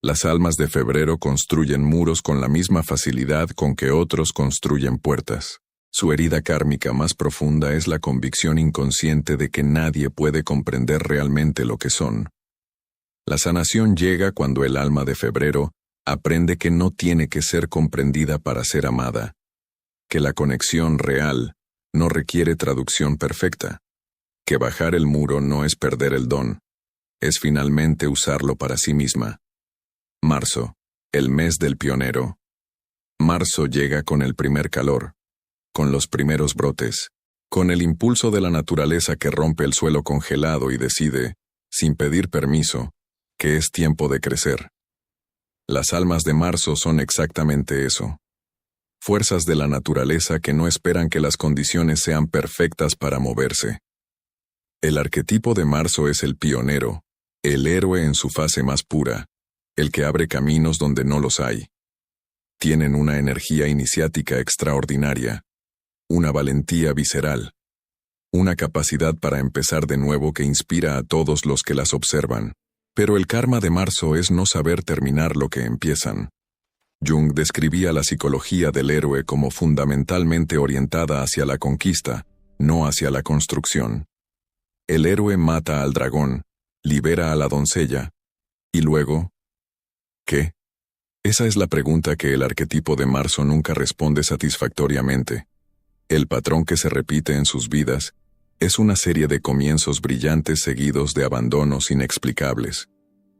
Las almas de febrero construyen muros con la misma facilidad con que otros construyen puertas. Su herida kármica más profunda es la convicción inconsciente de que nadie puede comprender realmente lo que son. La sanación llega cuando el alma de febrero aprende que no tiene que ser comprendida para ser amada, que la conexión real no requiere traducción perfecta, que bajar el muro no es perder el don, es finalmente usarlo para sí misma. Marzo, el mes del pionero. Marzo llega con el primer calor, con los primeros brotes, con el impulso de la naturaleza que rompe el suelo congelado y decide, sin pedir permiso, que es tiempo de crecer. Las almas de marzo son exactamente eso. Fuerzas de la naturaleza que no esperan que las condiciones sean perfectas para moverse. El arquetipo de marzo es el pionero, el héroe en su fase más pura, el que abre caminos donde no los hay. Tienen una energía iniciática extraordinaria, una valentía visceral, una capacidad para empezar de nuevo que inspira a todos los que las observan. Pero el karma de marzo es no saber terminar lo que empiezan. Jung describía la psicología del héroe como fundamentalmente orientada hacia la conquista, no hacia la construcción. El héroe mata al dragón, libera a la doncella, y luego, ¿qué? Esa es la pregunta que el arquetipo de marzo nunca responde satisfactoriamente. El patrón que se repite en sus vidas es una serie de comienzos brillantes seguidos de abandonos inexplicables,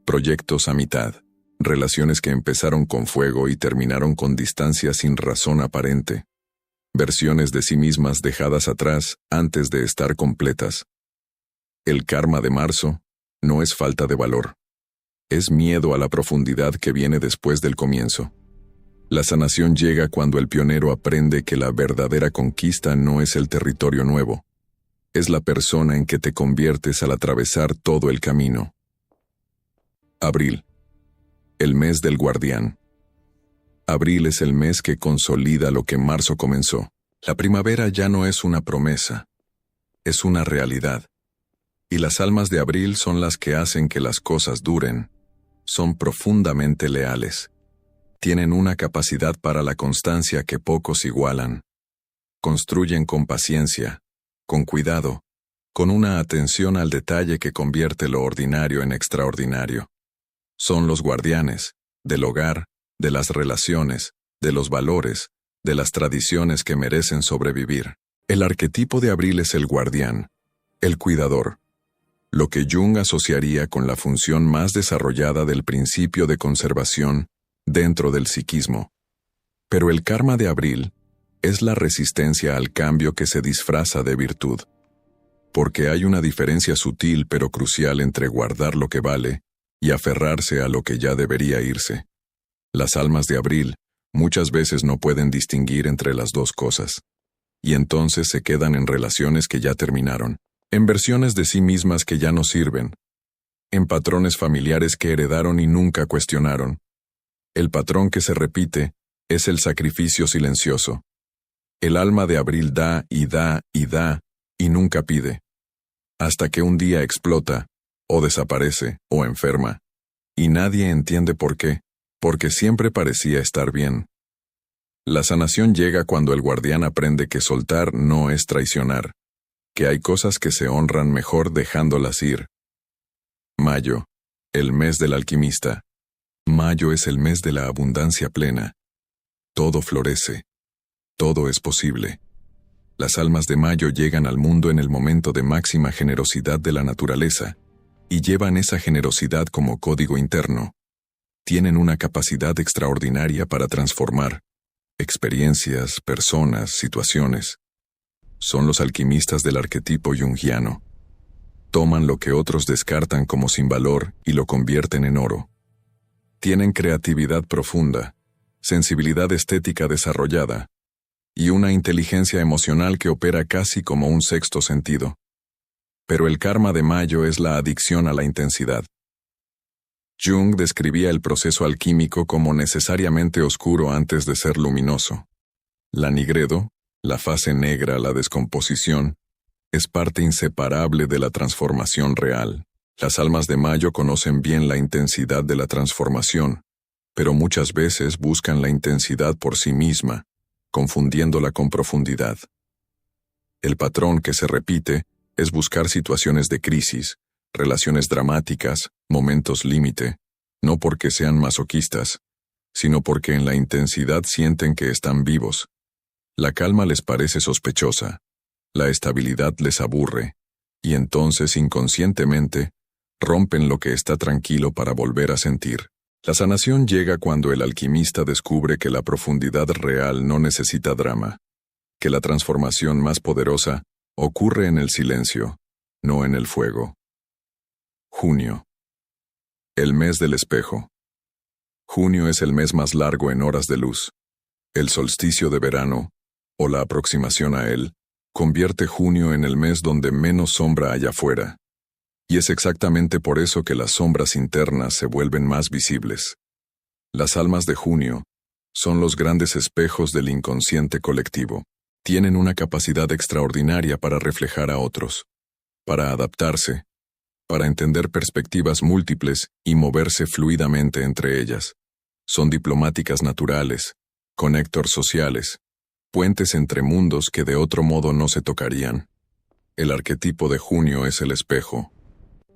proyectos a mitad, relaciones que empezaron con fuego y terminaron con distancia sin razón aparente, versiones de sí mismas dejadas atrás antes de estar completas. El karma de marzo no es falta de valor. Es miedo a la profundidad que viene después del comienzo. La sanación llega cuando el pionero aprende que la verdadera conquista no es el territorio nuevo. Es la persona en que te conviertes al atravesar todo el camino. Abril. El mes del guardián. Abril es el mes que consolida lo que marzo comenzó. La primavera ya no es una promesa, es una realidad. Y las almas de abril son las que hacen que las cosas duren. Son profundamente leales. Tienen una capacidad para la constancia que pocos igualan. Construyen con paciencia, con cuidado, con una atención al detalle que convierte lo ordinario en extraordinario. Son los guardianes del hogar, de las relaciones, de los valores, de las tradiciones que merecen sobrevivir. El arquetipo de abril es el guardián, el cuidador, lo que Jung asociaría con la función más desarrollada del principio de conservación dentro del psiquismo. Pero el karma de abril es la resistencia al cambio que se disfraza de virtud. Porque hay una diferencia sutil pero crucial entre guardar lo que vale y aferrarse a lo que ya debería irse. Las almas de abril muchas veces no pueden distinguir entre las dos cosas. Y entonces se quedan en relaciones que ya terminaron, en versiones de sí mismas que ya no sirven, en patrones familiares que heredaron y nunca cuestionaron. El patrón que se repite es el sacrificio silencioso. El alma de abril da y da y da y nunca pide. Hasta que un día explota, o desaparece, o enferma. Y nadie entiende por qué, porque siempre parecía estar bien. La sanación llega cuando el guardián aprende que soltar no es traicionar, que hay cosas que se honran mejor dejándolas ir. Mayo, el mes del alquimista. Mayo es el mes de la abundancia plena. Todo florece. Todo es posible. Las almas de Mayo llegan al mundo en el momento de máxima generosidad de la naturaleza, y llevan esa generosidad como código interno. Tienen una capacidad extraordinaria para transformar experiencias, personas, situaciones. Son los alquimistas del arquetipo junguiano. Toman lo que otros descartan como sin valor y lo convierten en oro. Tienen creatividad profunda, sensibilidad estética desarrollada, y una inteligencia emocional que opera casi como un sexto sentido. Pero el karma de Mayo es la adicción a la intensidad. Jung describía el proceso alquímico como necesariamente oscuro antes de ser luminoso. La nigredo, la fase negra, la descomposición, es parte inseparable de la transformación real. Las almas de Mayo conocen bien la intensidad de la transformación, pero muchas veces buscan la intensidad por sí misma, confundiéndola con profundidad. El patrón que se repite es buscar situaciones de crisis, relaciones dramáticas, momentos límite, no porque sean masoquistas, sino porque en la intensidad sienten que están vivos. La calma les parece sospechosa, la estabilidad les aburre, y entonces inconscientemente rompen lo que está tranquilo para volver a sentir. La sanación llega cuando el alquimista descubre que la profundidad real no necesita drama, que la transformación más poderosa ocurre en el silencio, no en el fuego. Junio. El mes del espejo. Junio es el mes más largo en horas de luz. El solsticio de verano, o la aproximación a él, convierte junio en el mes donde menos sombra hay afuera. Y es exactamente por eso que las sombras internas se vuelven más visibles. Las almas de junio son los grandes espejos del inconsciente colectivo. Tienen una capacidad extraordinaria para reflejar a otros, para adaptarse, para entender perspectivas múltiples y moverse fluidamente entre ellas. Son diplomáticas naturales, conectores sociales, puentes entre mundos que de otro modo no se tocarían. El arquetipo de junio es el espejo,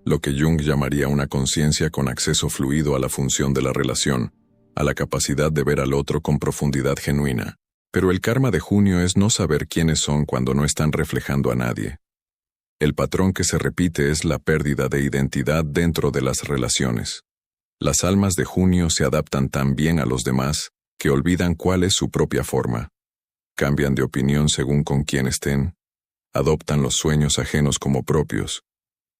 lo que Jung llamaría una conciencia con acceso fluido a la función de la relación, a la capacidad de ver al otro con profundidad genuina. Pero el karma de junio es no saber quiénes son cuando no están reflejando a nadie. El patrón que se repite es la pérdida de identidad dentro de las relaciones. Las almas de junio se adaptan tan bien a los demás que olvidan cuál es su propia forma. Cambian de opinión según con quién estén. Adoptan los sueños ajenos como propios.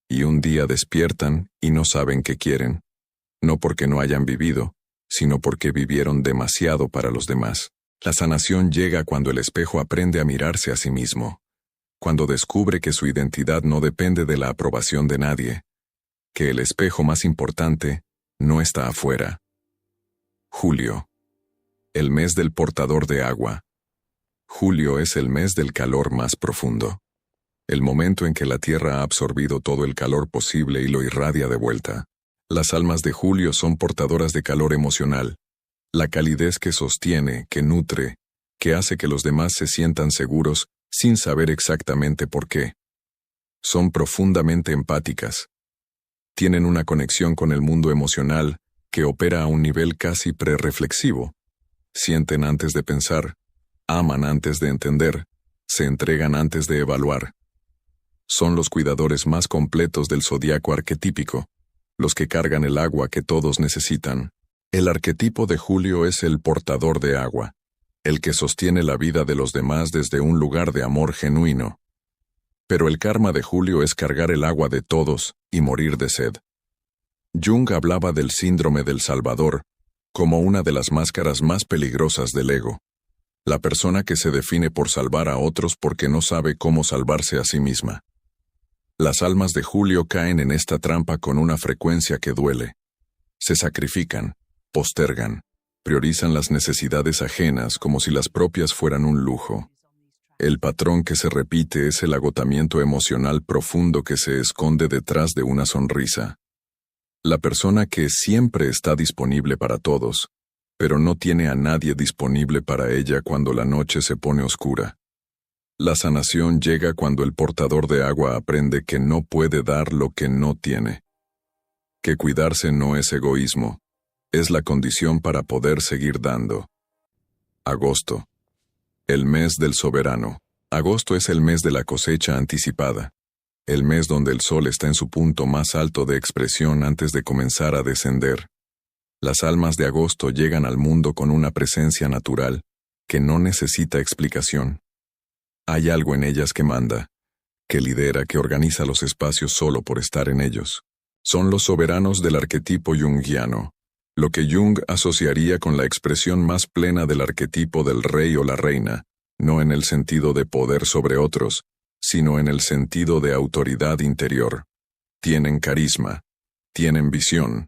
y un día despiertan y no saben qué quieren, no porque no hayan vivido, sino porque vivieron demasiado para los demás. La sanación llega cuando el espejo aprende a mirarse a sí mismo, cuando descubre que su identidad no depende de la aprobación de nadie, que el espejo más importante no está afuera. Julio. El mes del portador de agua. Julio es el mes del calor más profundo. El momento en que la Tierra ha absorbido todo el calor posible y lo irradia de vuelta. Las almas de Julio son portadoras de calor emocional, la calidez que sostiene, que nutre, que hace que los demás se sientan seguros sin saber exactamente por qué. Son profundamente empáticas. Tienen una conexión con el mundo emocional que opera a un nivel casi prerreflexivo. Sienten antes de pensar, aman antes de entender, se entregan antes de evaluar. Son los cuidadores más completos del zodiaco arquetípico, los que cargan el agua que todos necesitan. El arquetipo de Julio es el portador de agua, el que sostiene la vida de los demás desde un lugar de amor genuino. Pero el karma de Julio es cargar el agua de todos y morir de sed. Jung hablaba del síndrome del Salvador como una de las máscaras más peligrosas del ego. La persona que se define por salvar a otros porque no sabe cómo salvarse a sí misma. Las almas de Julio caen en esta trampa con una frecuencia que duele. Se sacrifican, postergan, priorizan las necesidades ajenas como si las propias fueran un lujo. El patrón que se repite es el agotamiento emocional profundo que se esconde detrás de una sonrisa. La persona que siempre está disponible para todos, pero no tiene a nadie disponible para ella cuando la noche se pone oscura. La sanación llega cuando el portador de agua aprende que no puede dar lo que no tiene. Que cuidarse no es egoísmo, es la condición para poder seguir dando. Agosto. El mes del soberano. Agosto es el mes de la cosecha anticipada. El mes donde el sol está en su punto más alto de expresión antes de comenzar a descender. Las almas de agosto llegan al mundo con una presencia natural que no necesita explicación. Hay algo en ellas que manda, que lidera, que organiza los espacios solo por estar en ellos. Son los soberanos del arquetipo junguiano, lo que Jung asociaría con la expresión más plena del arquetipo del rey o la reina, no en el sentido de poder sobre otros, sino en el sentido de autoridad interior. Tienen carisma, tienen visión,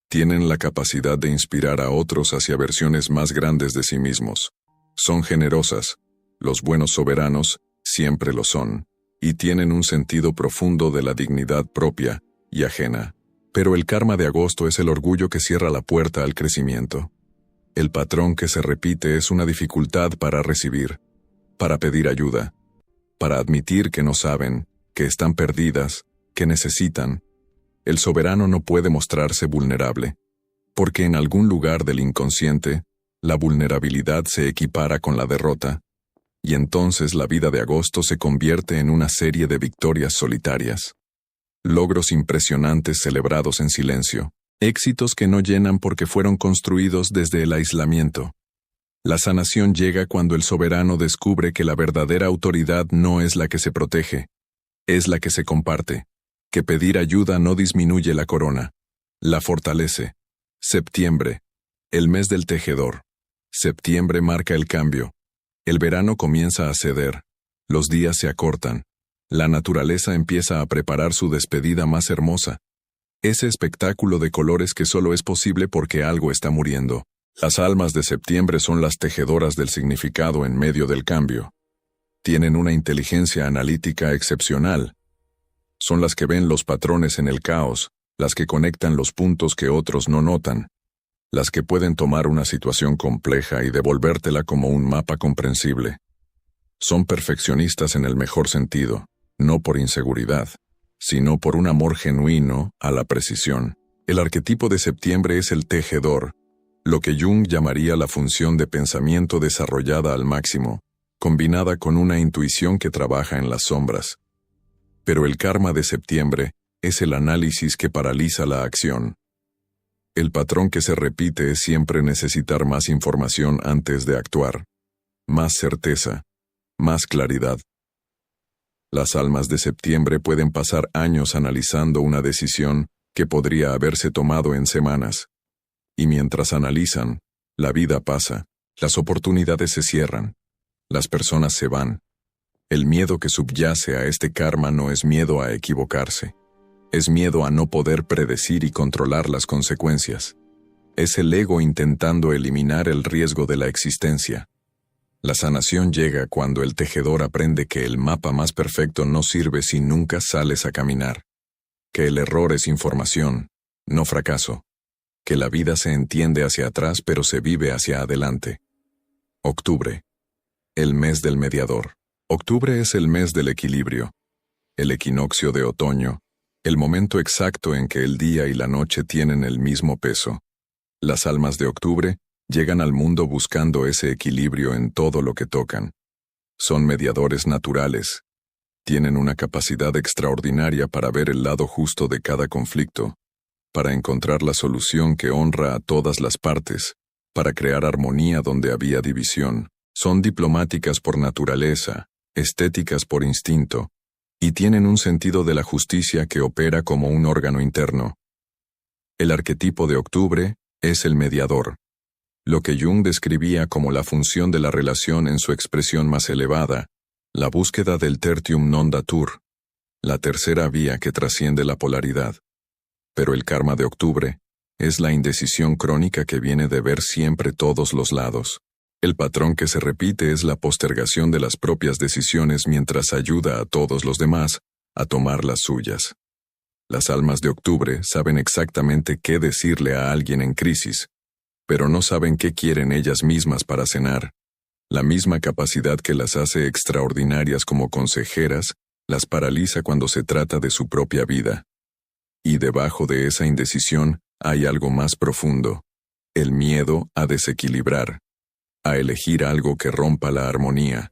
tienen la capacidad de inspirar a otros hacia versiones más grandes de sí mismos. Son generosas, los buenos soberanos siempre lo son, y tienen un sentido profundo de la dignidad propia y ajena. Pero el karma de agosto es el orgullo que cierra la puerta al crecimiento. El patrón que se repite es una dificultad para recibir, para pedir ayuda, para admitir que no saben, que están perdidas, que necesitan. El soberano no puede mostrarse vulnerable, porque en algún lugar del inconsciente, la vulnerabilidad se equipara con la derrota, y entonces la vida de agosto se convierte en una serie de victorias solitarias. Logros impresionantes celebrados en silencio, éxitos que no llenan porque fueron construidos desde el aislamiento. La sanación llega cuando el soberano descubre que la verdadera autoridad no es la que se protege, es la que se comparte, que pedir ayuda no disminuye la corona, la fortalece. Septiembre, el mes del tejedor. Septiembre marca el cambio. El verano comienza a ceder, los días se acortan, la naturaleza empieza a preparar su despedida más hermosa. Ese espectáculo de colores que solo es posible porque algo está muriendo. Las almas de septiembre son las tejedoras del significado en medio del cambio. Tienen una inteligencia analítica excepcional. Son las que ven los patrones en el caos, las que conectan los puntos que otros no notan, las que pueden tomar una situación compleja y devolvértela como un mapa comprensible. Son perfeccionistas en el mejor sentido, no por inseguridad, sino por un amor genuino a la precisión. El arquetipo de septiembre es el tejedor, lo que Jung llamaría la función de pensamiento desarrollada al máximo, combinada con una intuición que trabaja en las sombras. Pero el karma de septiembre es el análisis que paraliza la acción. El patrón que se repite es siempre necesitar más información antes de actuar, más certeza, más claridad. Las almas de septiembre pueden pasar años analizando una decisión que podría haberse tomado en semanas. Y mientras analizan, la vida pasa, las oportunidades se cierran, las personas se van. El miedo que subyace a este karma no es miedo a equivocarse. Es miedo a no poder predecir y controlar las consecuencias. Es el ego intentando eliminar el riesgo de la existencia. La sanación llega cuando el tejedor aprende que el mapa más perfecto no sirve si nunca sales a caminar. Que el error es información, no fracaso. Que la vida se entiende hacia atrás pero se vive hacia adelante. Octubre. El mes del mediador. Octubre es el mes del equilibrio. El equinoccio de otoño. El momento exacto en que el día y la noche tienen el mismo peso. Las almas de octubre llegan al mundo buscando ese equilibrio en todo lo que tocan. Son mediadores naturales. Tienen una capacidad extraordinaria para ver el lado justo de cada conflicto, para encontrar la solución que honra a todas las partes, para crear armonía donde había división. Son diplomáticas por naturaleza, estéticas por instinto, y tienen un sentido de la justicia que opera como un órgano interno. El arquetipo de octubre es el mediador. Lo que Jung describía como la función de la relación en su expresión más elevada, la búsqueda del tertium non datur, la tercera vía que trasciende la polaridad. Pero el karma de octubre es la indecisión crónica que viene de ver siempre todos los lados. El patrón que se repite es la postergación de las propias decisiones mientras ayuda a todos los demás a tomar las suyas. Las almas de octubre saben exactamente qué decirle a alguien en crisis, pero no saben qué quieren ellas mismas para cenar. La misma capacidad que las hace extraordinarias como consejeras, las paraliza cuando se trata de su propia vida. Y debajo de esa indecisión hay algo más profundo, el miedo a desequilibrar, a elegir algo que rompa la armonía,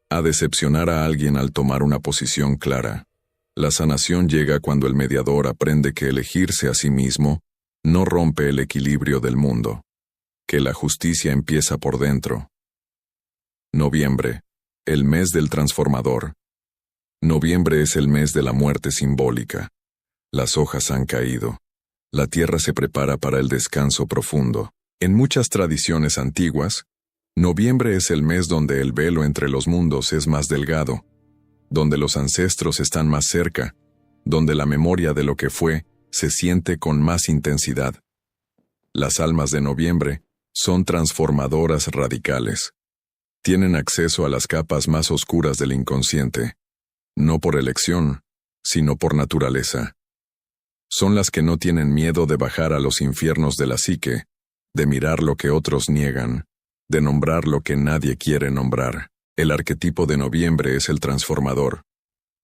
a decepcionar a alguien al tomar una posición clara. La sanación llega cuando el mediador aprende que elegirse a sí mismo no rompe el equilibrio del mundo, que la justicia empieza por dentro. Noviembre, el mes del transformador. Noviembre es el mes de la muerte simbólica. Las hojas han caído. La tierra se prepara para el descanso profundo. En muchas tradiciones antiguas, noviembre es el mes donde el velo entre los mundos es más delgado, donde los ancestros están más cerca, donde la memoria de lo que fue se siente con más intensidad. Las almas de noviembre son transformadoras radicales. Tienen acceso a las capas más oscuras del inconsciente, no por elección, sino por naturaleza. Son las que no tienen miedo de bajar a los infiernos de la psique, de mirar lo que otros niegan, de nombrar lo que nadie quiere nombrar. El arquetipo de noviembre es el transformador,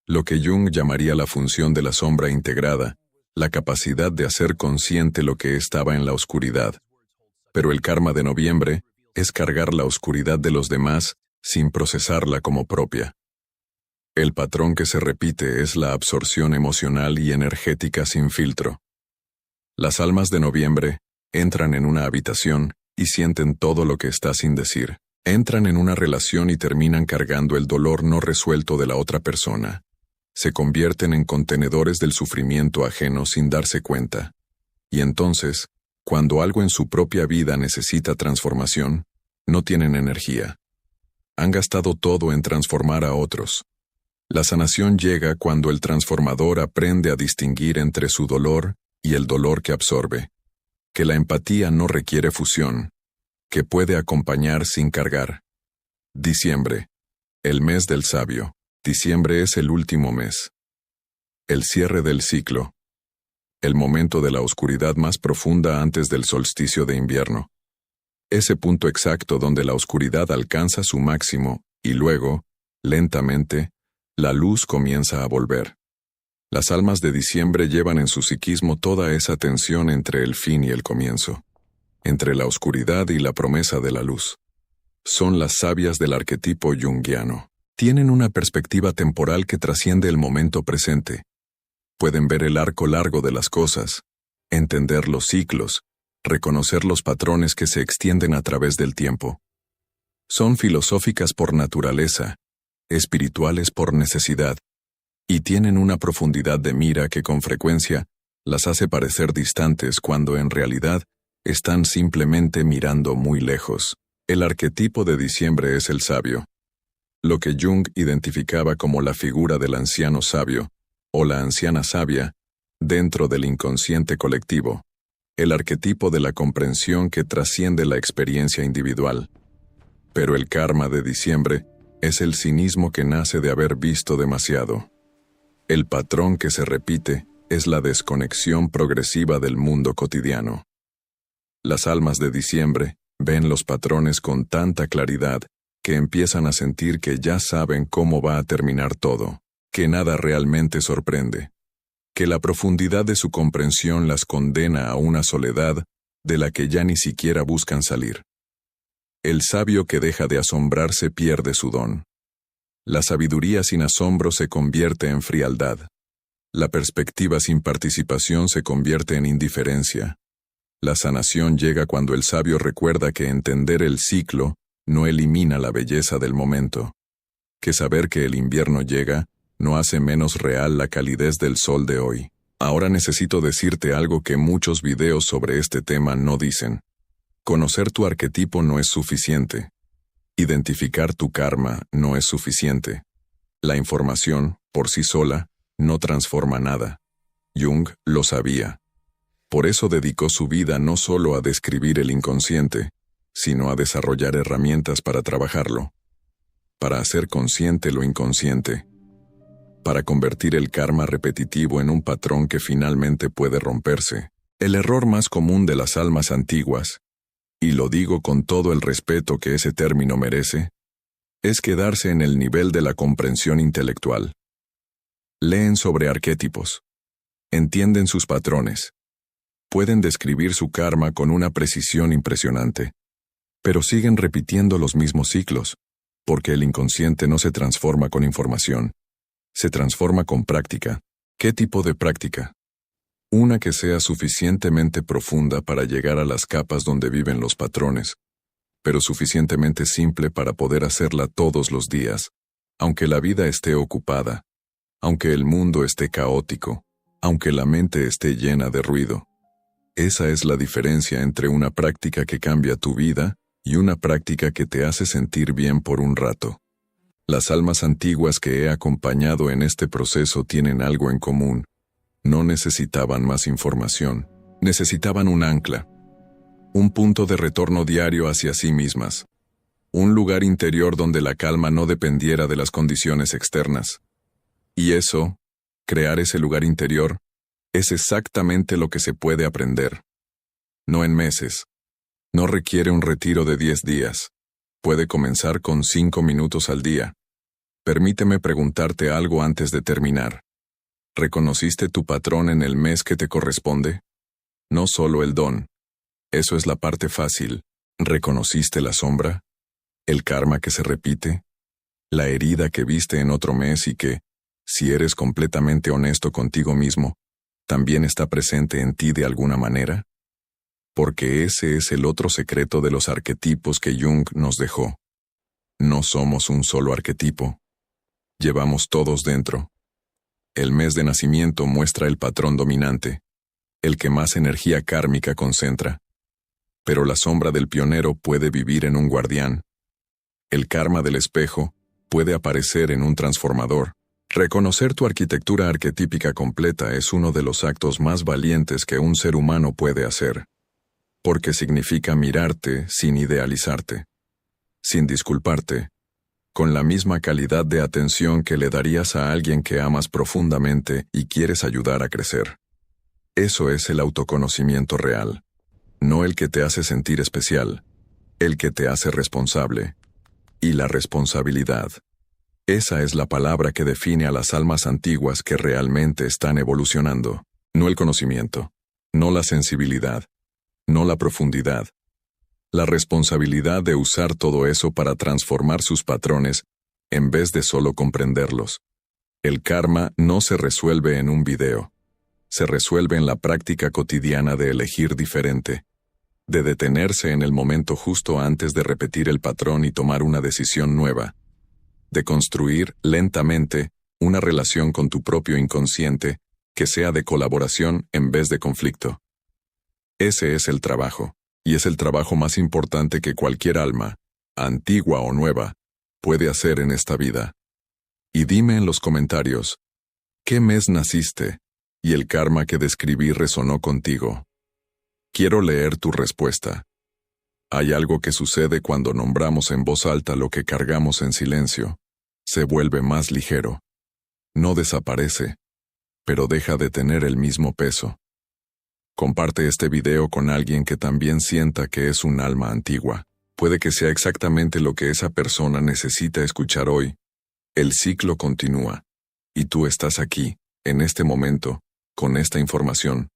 lo que Jung llamaría la función de la sombra integrada, la capacidad de hacer consciente lo que estaba en la oscuridad. Pero el karma de noviembre es cargar la oscuridad de los demás sin procesarla como propia. El patrón que se repite es la absorción emocional y energética sin filtro. Las almas de noviembre entran en una habitación y sienten todo lo que está sin decir. Entran en una relación y terminan cargando el dolor no resuelto de la otra persona. Se convierten en contenedores del sufrimiento ajeno sin darse cuenta. Y entonces, cuando algo en su propia vida necesita transformación, no tienen energía. Han gastado todo en transformar a otros. La sanación llega cuando el transformador aprende a distinguir entre su dolor y el dolor que absorbe. Que la empatía no requiere fusión, que puede acompañar sin cargar. Diciembre, el mes del sabio. Diciembre es el último mes. El cierre del ciclo. El momento de la oscuridad más profunda antes del solsticio de invierno. Ese punto exacto donde la oscuridad alcanza su máximo y luego, lentamente, la luz comienza a volver. Las almas de diciembre llevan en su psiquismo toda esa tensión entre el fin y el comienzo, entre la oscuridad y la promesa de la luz. Son las sabias del arquetipo junguiano. Tienen una perspectiva temporal que trasciende el momento presente. Pueden ver el arco largo de las cosas, entender los ciclos, reconocer los patrones que se extienden a través del tiempo. Son filosóficas por naturaleza, espirituales por necesidad. y tienen una profundidad de mira que con frecuencia las hace parecer distantes cuando en realidad están simplemente mirando muy lejos. El arquetipo de diciembre es el sabio. Lo que Jung identificaba como la figura del anciano sabio, o la anciana sabia, dentro del inconsciente colectivo. El arquetipo de la comprensión que trasciende la experiencia individual. Pero el karma de diciembre es el cinismo que nace de haber visto demasiado. El patrón que se repite es la desconexión progresiva del mundo cotidiano. Las almas de diciembre ven los patrones con tanta claridad que empiezan a sentir que ya saben cómo va a terminar todo, que nada realmente sorprende, que la profundidad de su comprensión las condena a una soledad de la que ya ni siquiera buscan salir. El sabio que deja de asombrarse pierde su don. La sabiduría sin asombro se convierte en frialdad. La perspectiva sin participación se convierte en indiferencia. La sanación llega cuando el sabio recuerda que entender el ciclo no elimina la belleza del momento, que saber que el invierno llega no hace menos real la calidez del sol de hoy. Ahora necesito decirte algo que muchos videos sobre este tema no dicen. Conocer tu arquetipo no es suficiente. Identificar tu karma no es suficiente. La información, por sí sola, no transforma nada. Jung lo sabía. Por eso dedicó su vida no solo a describir el inconsciente, sino a desarrollar herramientas para trabajarlo, para hacer consciente lo inconsciente, para convertir el karma repetitivo en un patrón que finalmente puede romperse. El error más común de las almas antiguas, y lo digo con todo el respeto que ese término merece, es quedarse en el nivel de la comprensión intelectual. Leen sobre arquetipos, entienden sus patrones, pueden describir su karma con una precisión impresionante, pero siguen repitiendo los mismos ciclos, porque el inconsciente no se transforma con información, se transforma con práctica. ¿Qué tipo de práctica? Una que sea suficientemente profunda para llegar a las capas donde viven los patrones, pero suficientemente simple para poder hacerla todos los días, aunque la vida esté ocupada, aunque el mundo esté caótico, aunque la mente esté llena de ruido. Esa es la diferencia entre una práctica que cambia tu vida y una práctica que te hace sentir bien por un rato. Las almas antiguas que he acompañado en este proceso tienen algo en común. No necesitaban más información, necesitaban un ancla, un punto de retorno diario hacia sí mismas, un lugar interior donde la calma no dependiera de las condiciones externas. Y eso, crear ese lugar interior, es exactamente lo que se puede aprender. No en meses. No requiere un retiro de 10 días. Puede comenzar con 5 minutos al día. Permíteme preguntarte algo antes de terminar. ¿Reconociste tu patrón en el mes que te corresponde? No solo el don. Eso es la parte fácil. ¿Reconociste la sombra? ¿El karma que se repite? ¿La herida que viste en otro mes y que, si eres completamente honesto contigo mismo, también está presente en ti de alguna manera? Porque ese es el otro secreto de los arquetipos que Jung nos dejó. No somos un solo arquetipo. Llevamos todos dentro. El mes de nacimiento muestra el patrón dominante, el que más energía kármica concentra. Pero la sombra del pionero puede vivir en un guardián. El karma del espejo puede aparecer en un transformador. Reconocer tu arquitectura arquetípica completa es uno de los actos más valientes que un ser humano puede hacer, porque significa mirarte sin idealizarte, sin disculparte, con la misma calidad de atención que le darías a alguien que amas profundamente y quieres ayudar a crecer. Eso es el autoconocimiento real, no el que te hace sentir especial, el que te hace responsable. Y la responsabilidad. Esa es la palabra que define a las almas antiguas que realmente están evolucionando. No el conocimiento, no la sensibilidad, no la profundidad. La responsabilidad de usar todo eso para transformar sus patrones, en vez de solo comprenderlos. El karma no se resuelve en un video. Se resuelve en la práctica cotidiana de elegir diferente, de detenerse en el momento justo antes de repetir el patrón y tomar una decisión nueva, de construir lentamente una relación con tu propio inconsciente que sea de colaboración en vez de conflicto. Ese es el trabajo, y es el trabajo más importante que cualquier alma, antigua o nueva, puede hacer en esta vida. Y dime en los comentarios, ¿qué mes naciste? Y el karma que describí resonó contigo. Quiero leer tu respuesta. Hay algo que sucede cuando nombramos en voz alta lo que cargamos en silencio. Se vuelve más ligero. No desaparece, pero deja de tener el mismo peso. Comparte este video con alguien que también sienta que es un alma antigua. Puede que sea exactamente lo que esa persona necesita escuchar hoy. El ciclo continúa. Y tú estás aquí, en este momento, con esta información.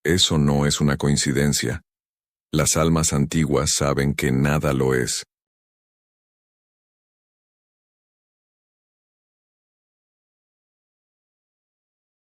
Eso no es una coincidencia. Las almas antiguas saben que nada lo es.